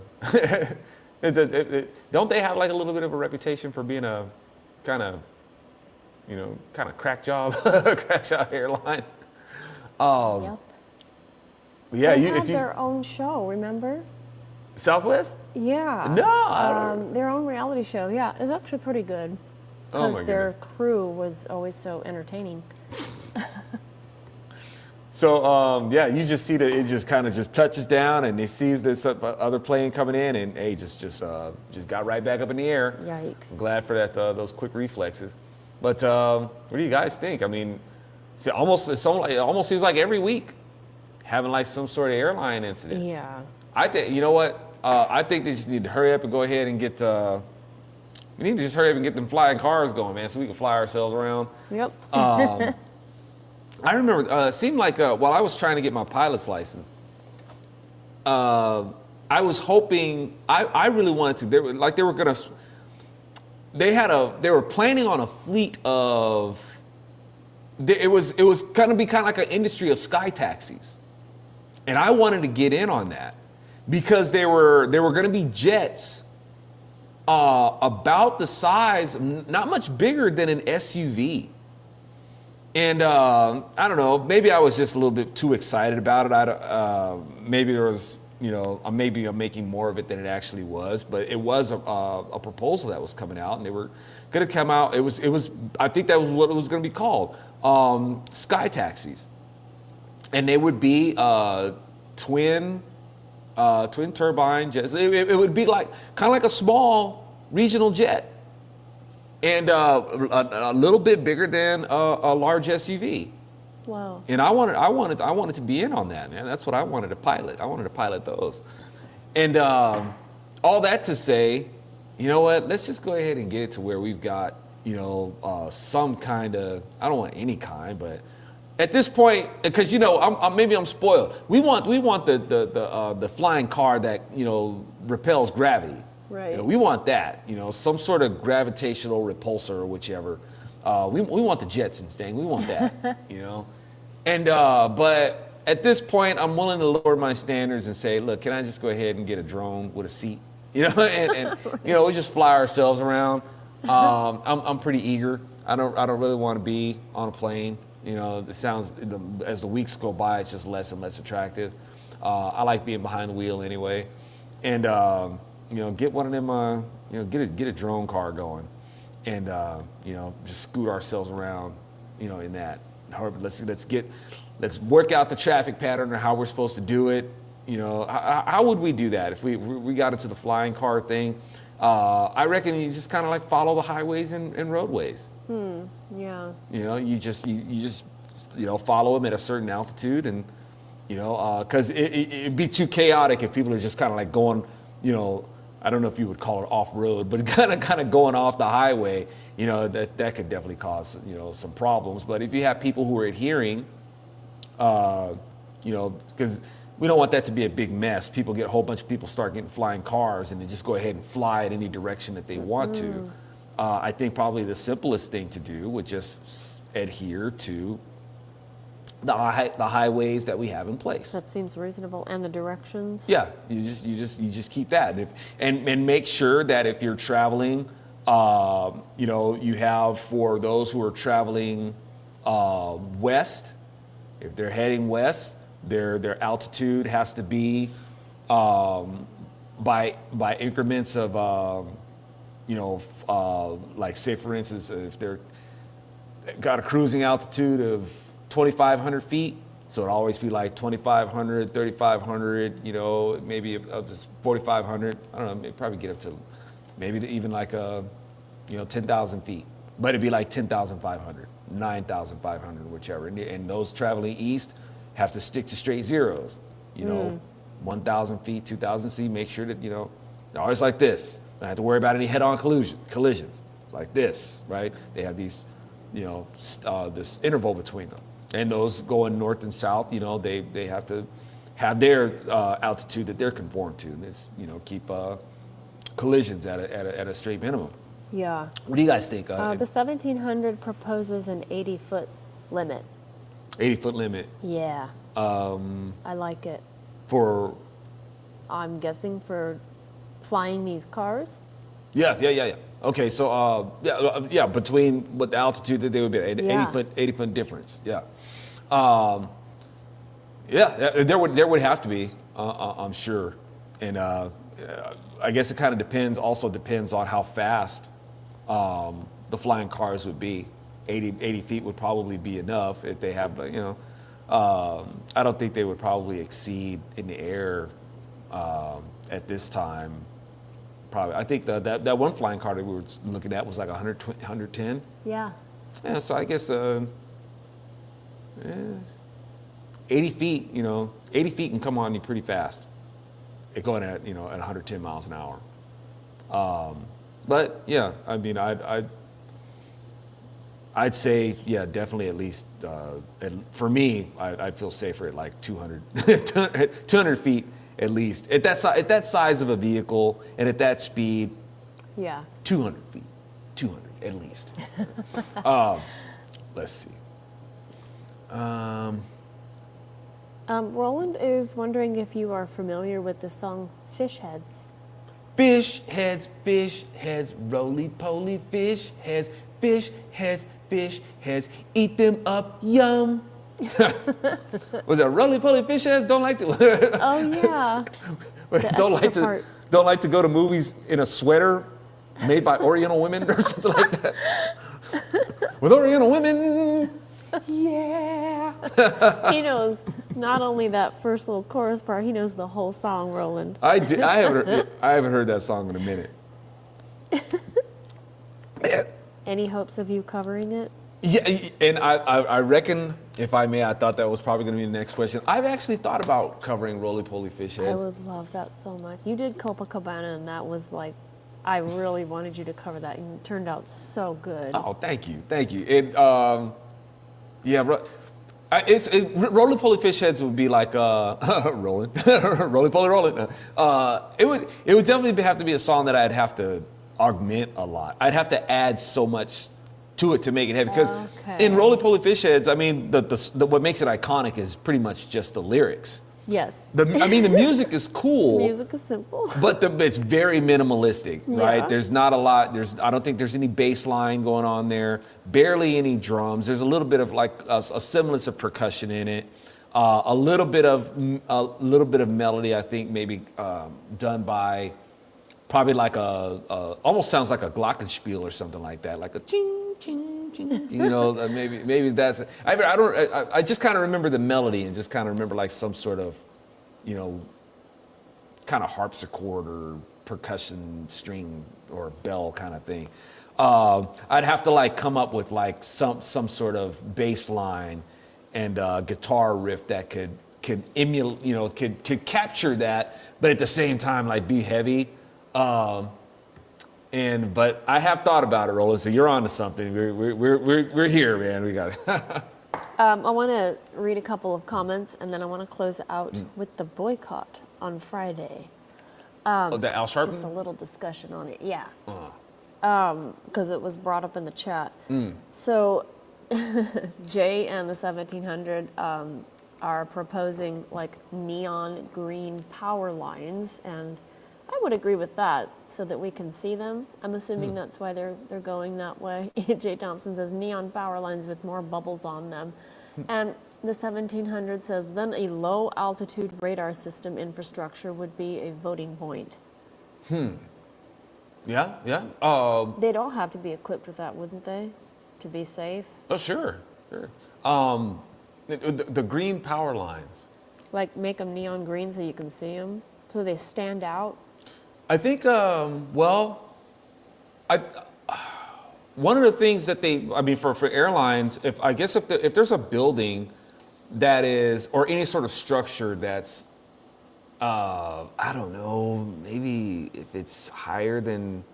they have like a little bit of a reputation for being a kind of crack job, crack job airline? Yep. Yeah, They have their own show, remember? Southwest? Yeah. No, I don't. Their own reality show. Yeah, it's actually pretty good. Oh Because my their goodness. crew was always so entertaining. So yeah, you just see that it just kind of just touches down, and he sees this other plane coming in, and hey, just got right back up in the air. Yikes. I'm glad for that those quick reflexes. But what do you guys think? I mean, it almost seems like every week having like some sort of airline incident. Yeah. I think you know what? I think they just need to hurry up and go ahead and get. We need to just hurry up and get them flying cars going, man, so we can fly ourselves around. Yep. I remember, it seemed like while I was trying to get my pilot's license, I was hoping, I really wanted to, they were planning on a fleet of, it was going to be kind of like an industry of sky taxis. And I wanted to get in on that because they were going to be jets about the size, not much bigger than an SUV. And I don't know, maybe I was just a little bit too excited about it. Maybe there was, maybe I'm making more of it than it actually was, but it was a proposal that was coming out, and they were going to come out. It was. I think that was what it was going to be called, sky taxis, and they would be twin turbine jets. It would be like kind of like a small regional jet. And a little bit bigger than a large SUV. Wow. And I wanted to be in on that, man. That's what I wanted to pilot. I wanted to pilot those. And all that to say, you know what? Let's just go ahead and get it to where we've got, some kind of, I don't want any kind, but at this point, because maybe I'm spoiled. We want the flying car that repels gravity. Right. We want that, some sort of gravitational repulsor or whichever. We want the Jetsons thing. We want that, And but at this point, I'm willing to lower my standards and say, look, can I just go ahead and get a drone with a seat, and we just fly ourselves around. I'm pretty eager. I don't really want to be on a plane. It sounds as the weeks go by, it's just less and less attractive. I like being behind the wheel anyway, and. Get one of them, get a drone car going, and just scoot ourselves around, in that. Let's work out the traffic pattern or how we're supposed to do it. How would we do that if we got into the flying car thing? I reckon you just kind of like follow the highways and roadways. Yeah. You just follow them at a certain altitude, and because it'd be too chaotic if people are just kind of like going, I don't know if you would call it off-road, but kind of going off the highway, that could definitely cause, some problems. But if you have people who are adhering, because we don't want that to be a big mess. A whole bunch of people start getting flying cars and they just go ahead and fly in any direction that they want to. I think probably the simplest thing to do would just adhere to the highways that we have in place. That seems reasonable. And the directions? Yeah, you just keep that. And make sure that if you're traveling, you have, for those who are traveling west, if they're heading west, their altitude has to be by increments of like, say for instance, if they're got a cruising altitude of 2,500 feet, so it'll always be like 2,500, 3,500, maybe up to 4,500. I don't know, maybe probably get up to maybe even like 10,000 feet. But it'd be like 10,500, 9,500, whichever. And those traveling east have to stick to straight zeros. 1,000 feet, 2,000 feet. Make sure that they're always like this. Don't have to worry about any head-on collisions. It's like this, right? They have these, this interval between them. And those going north and south, they have to have their altitude that they're conformed to, and it's, keep collisions at a straight minimum. Yeah. What do you guys think? The 1700 proposes an 80-foot limit. 80-foot limit. Yeah. I like it. For? I'm guessing for flying these cars. Yeah. Okay, so between what the altitude that they would be, 80 foot difference. Yeah. There would have to be, I'm sure, and I guess it kind of depends on how fast the flying cars would be. 80 feet would probably be enough if they have, I don't think they would probably exceed in the air at this time. Probably, I think that one flying car that we were looking at was like 110. Yeah. Yeah, so I guess 80 feet, 80 feet can come on you pretty fast. It going at 110 miles an hour. But yeah, I mean, I'd say, yeah, definitely at least, for me, I'd feel safer at like 200 feet at least. At that size of a vehicle and at that speed, yeah, 200 feet, 200 at least. Let's see. Roland is wondering if you are familiar with the song Fish Heads. Fish heads, roly-poly fish heads, eat them up, yum. Was that roly-poly fish heads? Don't like to. Oh yeah. Don't like to go to movies in a sweater made by Oriental women or something like that. With Oriental women. Yeah. He knows not only that first little chorus part, he knows the whole song, Roland. I haven't heard that song in a minute. Any hopes of you covering it? Yeah, and I reckon, if I may, I thought that was probably going to be the next question. I've actually thought about covering roly-poly fish heads. I would love that so much. You did Copacabana, and that was like, I really wanted you to cover that, and it turned out so good. Oh, thank you. And roly-poly fish heads would be like rolling, roly-poly rolling. It would definitely have to be a song that I'd have to augment a lot. I'd have to add so much to it to make it heavy, because in roly-poly fish heads, I mean, the what makes it iconic is pretty much just the lyrics. Yes. The music is cool. The music is simple. But it's very minimalistic, right? Yeah. There's not a lot. I don't think there's any bass line going on there. Barely any drums. There's a little bit of like a semblance of percussion in it. A little bit of melody, I think, maybe done by probably like almost sounds like a glockenspiel or something like that, like a ching ching ching. Maybe that's. I just kind of remember the melody and just kind of remember like some sort of, kind of harpsichord or percussion string or bell kind of thing. I'd have to like come up with like some sort of bass line and guitar riff that could emulate, could capture that, but at the same time like be heavy. But I have thought about it, Roland. So you're on to something. We're here, man. We got it. I want to read a couple of comments, and then I want to close out with the boycott on Friday. The Al Sharpton? Just a little discussion on it, yeah. Because it was brought up in the chat. So Jay and the 1700 are proposing like neon green power lines, and I would agree with that so that we can see them. I'm assuming that's why they're going that way. Jay Thompson says neon power lines with more bubbles on them. And the 1700 says then a low altitude radar system infrastructure would be a voting point. Yeah. They'd all have to be equipped with that, wouldn't they? To be safe? Oh, sure. The green power lines. Like make them neon green so you can see them? So they stand out? I think, one of the things that for airlines, if there's a building that is, or any sort of structure that's, I don't know, maybe if it's higher than,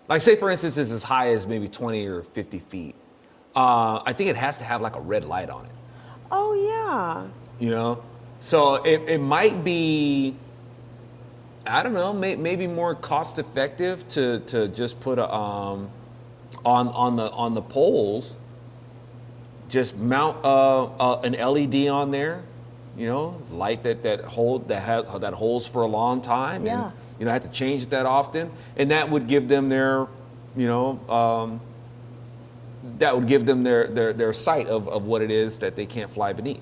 like say for instance, it's as high as maybe 20 or 50 feet. I think it has to have like a red light on it. Oh yeah. So it might be, I don't know, maybe more cost effective to just put a on the poles, just mount an LED on there, light that holds for a long time, Yeah. and you don't have to change it that often, and that would give them their their sight of what it is that they can't fly beneath.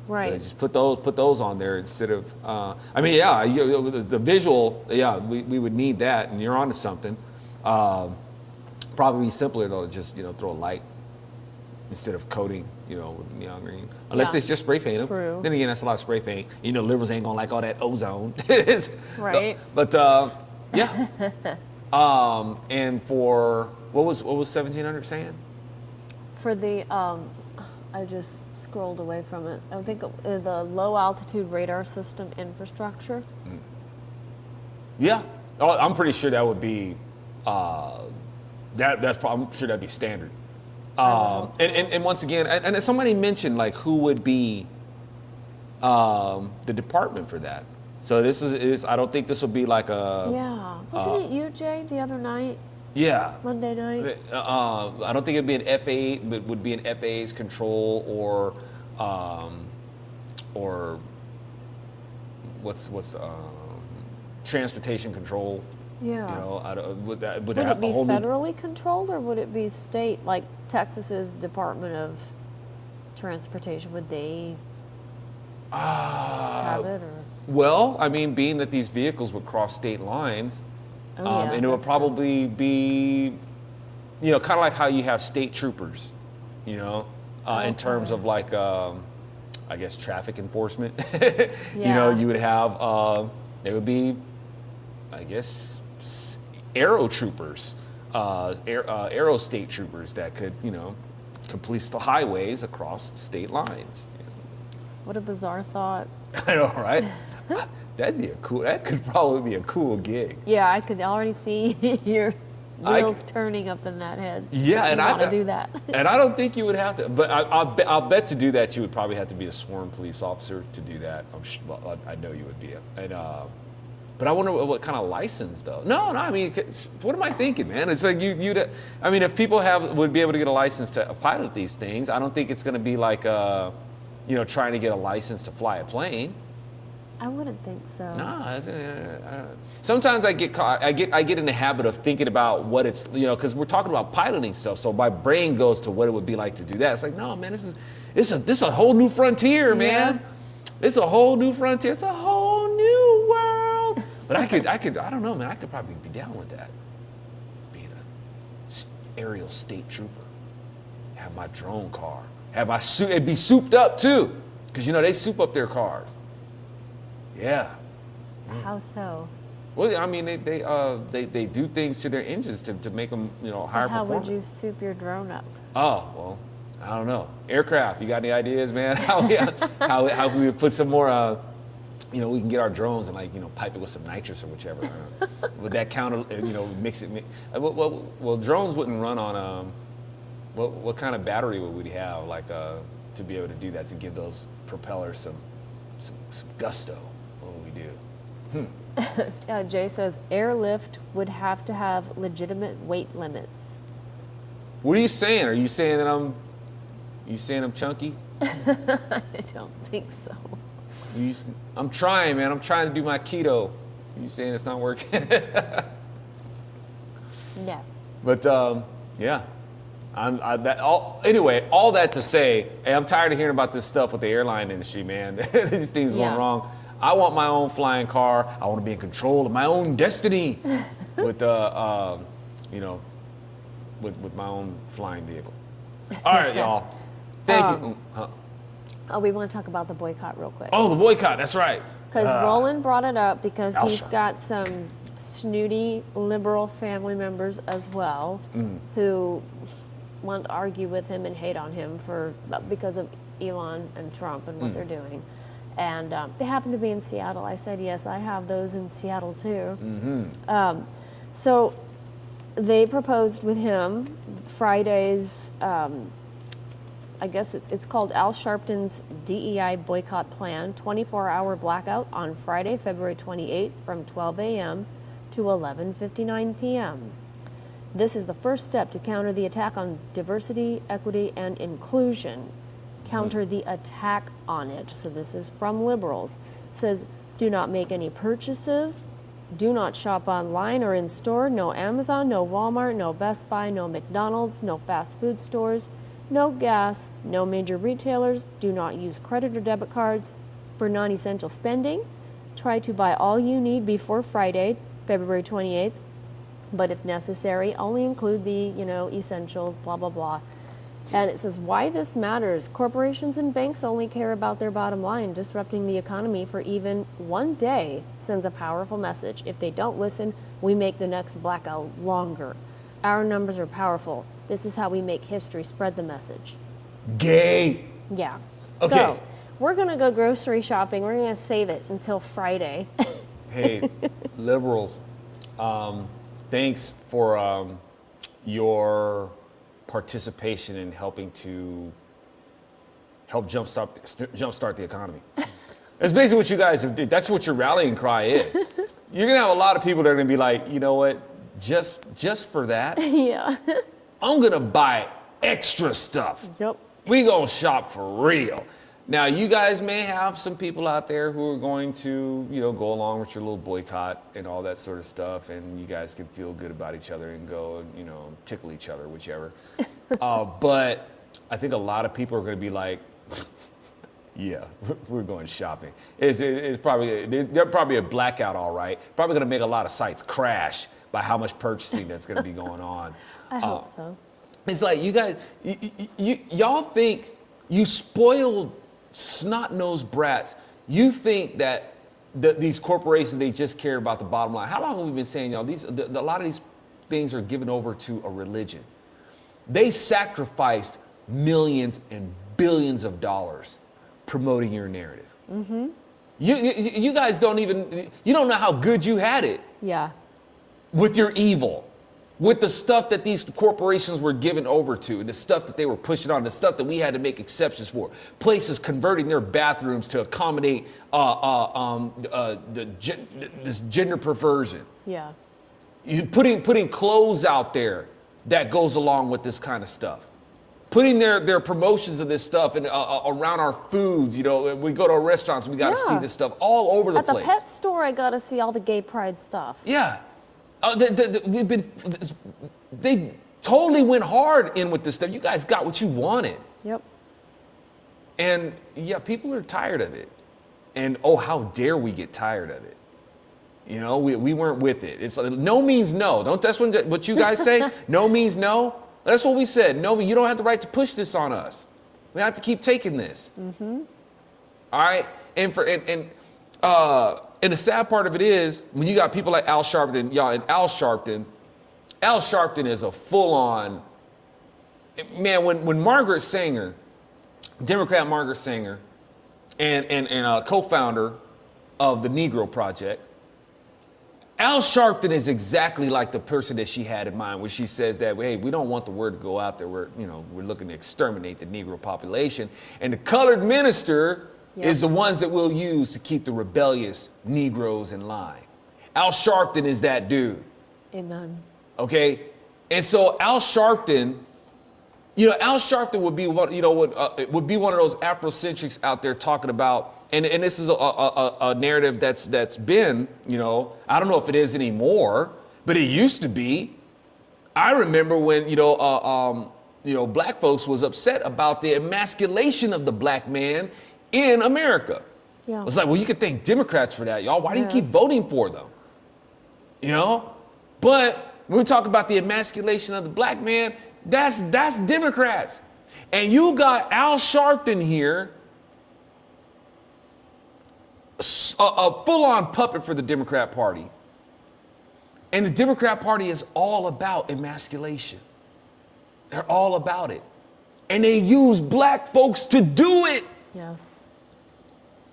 Right. So just put those on there instead of. The visual. Yeah, we would need that, and you're onto something. Probably simpler though to just throw a light instead of coating with neon green. Unless it's just spray paint them. True. Then again, that's a lot of spray paint. Liberals ain't gonna like all that ozone. Right. But yeah. And for what was 1700 saying? For the, I just scrolled away from it. I think the low altitude radar system infrastructure. Yeah. Oh, I'm pretty sure that would be, that's probably, I'm sure that'd be standard. And once again, and somebody mentioned like who would be the department for that. So this is I don't think this will be like a. Yeah. Wasn't it you, Jay, the other night? Yeah. Monday night? I don't think it'd be an FAA, but would be an FAA's control or what's transportation control. Yeah. Would that Would have it be a whole new- federally controlled or would it be state, like Texas's Department of Transportation? Would they have it? Or? Well, I mean, being that these vehicles would cross state lines, Oh, yeah, and it would that's probably be, kind of like how you have state troopers, in terms of like, I guess, traffic enforcement. Yeah. You would have, there would be, I guess, aero troopers, aero state troopers that could, police the highways across state lines. What a bizarre thought. I know, right? That could probably be a cool gig. Yeah, I could already see your wheels turning up in that head. Yeah, and I want to do that. And I don't think you would have to, but I'll bet to do that you would probably have to be a sworn police officer to do that. I know you would be. But I wonder what kind of license though. No, I mean, what am I thinking, man? It's like I mean, if people would be able to get a license to pilot these things, I don't think it's going to be like, trying to get a license to fly a plane. I wouldn't think so. No, sometimes I get caught. I get in the habit of thinking about what it's, because we're talking about piloting stuff. So my brain goes to what it would be like to do that. It's like, no, man, this is a whole new frontier, man. Yeah. It's a whole new frontier. It's a whole new world. But I don't know, man. I could probably be down with that. Being an aerial state trooper, have my drone car, have my suit. It'd be souped up too, because they soup up their cars. Yeah. How so? Well, I mean, they do things to their engines to make them, higher How performance. would you soup your drone up? Oh, well, I don't know. Aircraft, you got any ideas, man? How we would put some more, we can get our drones and pipe it with some nitrous or whichever. Would that count? Mix it. Well, drones wouldn't run on. What kind of battery would we have, to be able to do that, to give those propellers some gusto? What would we do? Jay says airlift would have to have legitimate weight limits. What are you saying? Are you saying that I'm chunky? I don't think so. I'm trying, man. I'm trying to do my keto. You saying it's not working? No. But yeah. Anyway, all that to say, hey, I'm tired of hearing about this stuff with the airline industry, man. These things going wrong. I want my own flying car. I want to be in control of my own destiny with with my own flying vehicle. All right, y'all. Thank you. We want to talk about the boycott real quick. Oh, the boycott. That's right. Because Roland brought it up because he's Elsa. got some snooty liberal family members as well who want to argue with him and hate on him because of Elon and Trump and what they're doing. And they happen to be in Seattle. I said, yes, I have those in Seattle too. So they proposed with him Friday's I guess it's called Al Sharpton's DEI boycott plan, 24-hour blackout on Friday, February 28th from 12 a.m. to 11:59 p.m. This is the first step to counter the attack on diversity, equity, and inclusion. Counter the attack on it. So this is from liberals. It says, do not make any purchases. Do not shop online or in store. No Amazon, no Walmart, no Best Buy, no McDonald's, no fast food stores, no gas, no major retailers. Do not use credit or debit cards for non-essential spending. Try to buy all you need before Friday, February 28th. But if necessary, only include the, essentials, blah, blah, blah. And it says why this matters. Corporations and banks only care about their bottom line. Disrupting the economy for even one day sends a powerful message. If they don't listen, we make the next blackout longer. Our numbers are powerful. This is how we make history. Spread the message. Gay. Yeah. Okay. So we're going to go grocery shopping. We're going to save it until Friday. Hey, liberals, thanks for your participation in helping to help jumpstart the economy. That's basically what you guys have did. That's what your rallying cry is. You're gonna have a lot of people that are gonna be like, you know what, just for that, Yeah. I'm gonna buy extra stuff. Yep. We gonna shop for real. Now, you guys may have some people out there who are going to, go along with your little boycott and all that sort of stuff, and you guys can feel good about each other and go, tickle each other, whichever. But I think a lot of people are going to be like, yeah, we're going shopping. It's probably, there's probably a blackout, all right. Probably going to make a lot of sites crash by how much purchasing that's going to be going on. I hope so. It's like, you guys, y'all think you spoiled snot-nosed brats. You think that these corporations, they just care about the bottom line. How long have we been saying, y'all, a lot of these things are given over to a religion. They sacrificed millions and billions of dollars promoting your narrative. Mm-hmm. You guys don't know how good you had it. Yeah. With your evil. With the stuff that these corporations were given over to, and the stuff that they were pushing on, the stuff that we had to make exceptions for, places converting their bathrooms to accommodate this gender perversion. Yeah. Putting clothes out there that goes along with this kind of stuff. Putting their promotions of this stuff and around our foods. We go to restaurants, we got to see this stuff all over the place. At the pet store, I got to see all the gay pride stuff. Yeah. They totally went hard in with this stuff. You guys got what you wanted. Yep. And yeah, people are tired of it. And oh, how dare we get tired of it? We weren't with it. It's like, no means no. That's what you guys say? No means no. That's what we said. No, you don't have the right to push this on us. We have to keep taking this. Mm-hmm. All right. And the sad part of it is when you got people like Al Sharpton, y'all, and Al Sharpton is a full-on, man, when Margaret Sanger, Democrat Margaret Sanger, and a co-founder of the Negro Project, Al Sharpton is exactly like the person that she had in mind when she says that, hey, we don't want the word to go out there. We're looking to exterminate the Negro population. And the colored minister is the ones that we'll use to keep the rebellious Negroes in line. Al Sharpton is that dude. Amen. Okay? And so Al Sharpton would be would be one of those Afrocentrics out there talking about, and this is a narrative that's been, I don't know if it is anymore, but it used to be. I remember when, black folks was upset about the emasculation of the black man in America. Yeah. It's like, well, you could thank Democrats for that, y'all. Why do you keep voting for them? But when we talk about the emasculation of the black man, that's Democrats. And you got Al Sharpton here, a full-on puppet for the Democrat Party. And the Democrat Party is all about emasculation. They're all about it. And they use black folks to do it. Yes.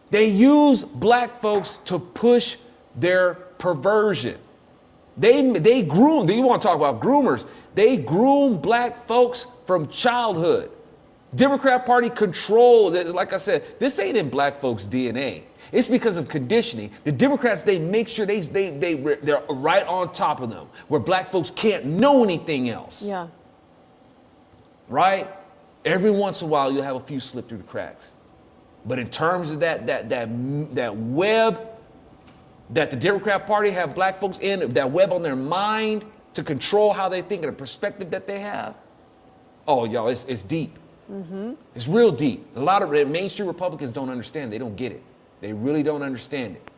They use black folks to push their perversion. They groom, you want to talk about groomers, they groom black folks from childhood. Democrat Party controls, like I said, this ain't in black folks' DNA. It's because of conditioning. The Democrats, they make sure they're right on top of them, where black folks can't know anything else. Yeah. Right? Every once in a while, you'll have a few slip through the cracks. But in terms of that web that the Democrat Party have black folks in, that web on their mind to control how they think and the perspective that they have, oh, y'all, it's deep. Mm-hmm. It's real deep. A lot of mainstream Republicans don't understand. They don't get it. They really don't understand it.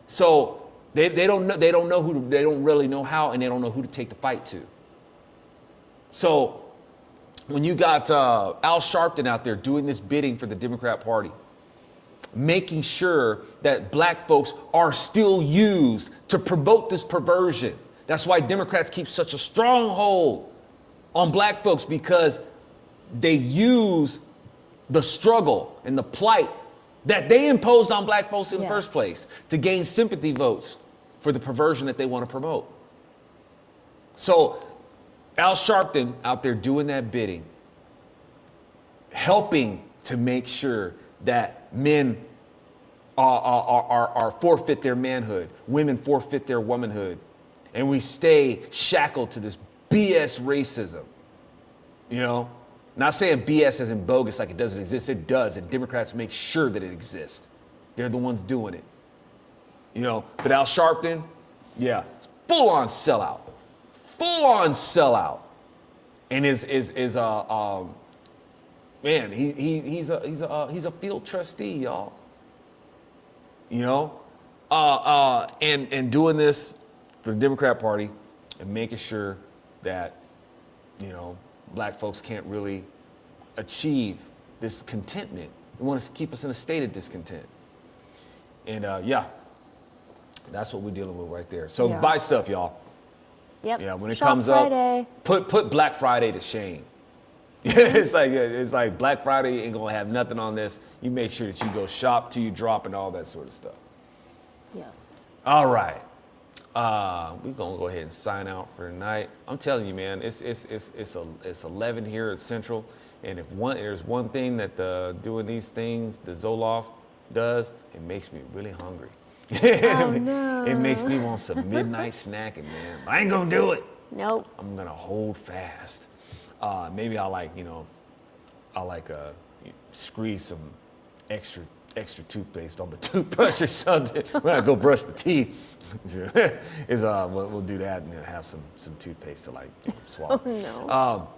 So they don't really know how, and they don't know who to take the fight to. So when you got Al Sharpton out there doing this bidding for the Democrat Party, making sure that black folks are still used to promote this perversion. That's why Democrats keep such a strong hold on black folks, because they use the struggle and the plight that they imposed on black folks in the first place to gain sympathy votes for the perversion that they want to promote. So Al Sharpton out there doing that bidding, helping to make sure that men are forfeit their manhood, women forfeit their womanhood, and we stay shackled to this BS racism. You know, not saying BS as in bogus like it doesn't exist. It does, and Democrats make sure that it exists. They're the ones doing it. You know, but Al Sharpton, yeah, full on sellout, and man, he's a field trustee, y'all. You know, and doing this for the Democrat Party and making sure that, you know, black folks can't really achieve this contentment. They want to keep us in a state of discontent. And yeah, that's what we're dealing with right there. So buy stuff, y'all. Yep. Yeah, when it Shop comes Friday. up, put Black Friday to shame. It's like Black Friday ain't gonna have nothing on this. You make sure that you go shop till you drop and all that sort of stuff. Yes. All right. We're gonna go ahead and sign out for tonight. I'm telling you, man, it's 11 here at Central, and if there's one thing that doing these things the Zoloft does, it makes me really hungry. Oh, no. It makes me want some midnight snacking, man. I ain't gonna do it. Nope. I'm gonna hold fast. Maybe I'll squeeze some extra toothpaste on my toothbrush or something when I go brush my teeth. We'll do that and have some toothpaste to swallow. Oh, no.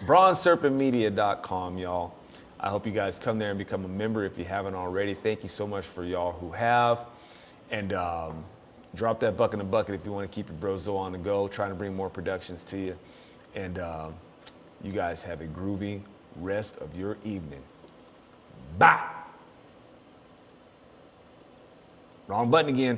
BronzeSerpentMedia.com, y'all. I hope you guys come there and become a member if you haven't already. Thank you so much for y'all who have. And drop that buck in the bucket if you want to keep your Brozo on the go, trying to bring more productions to you. And you guys have a groovy rest of your evening. Bye. Wrong button again.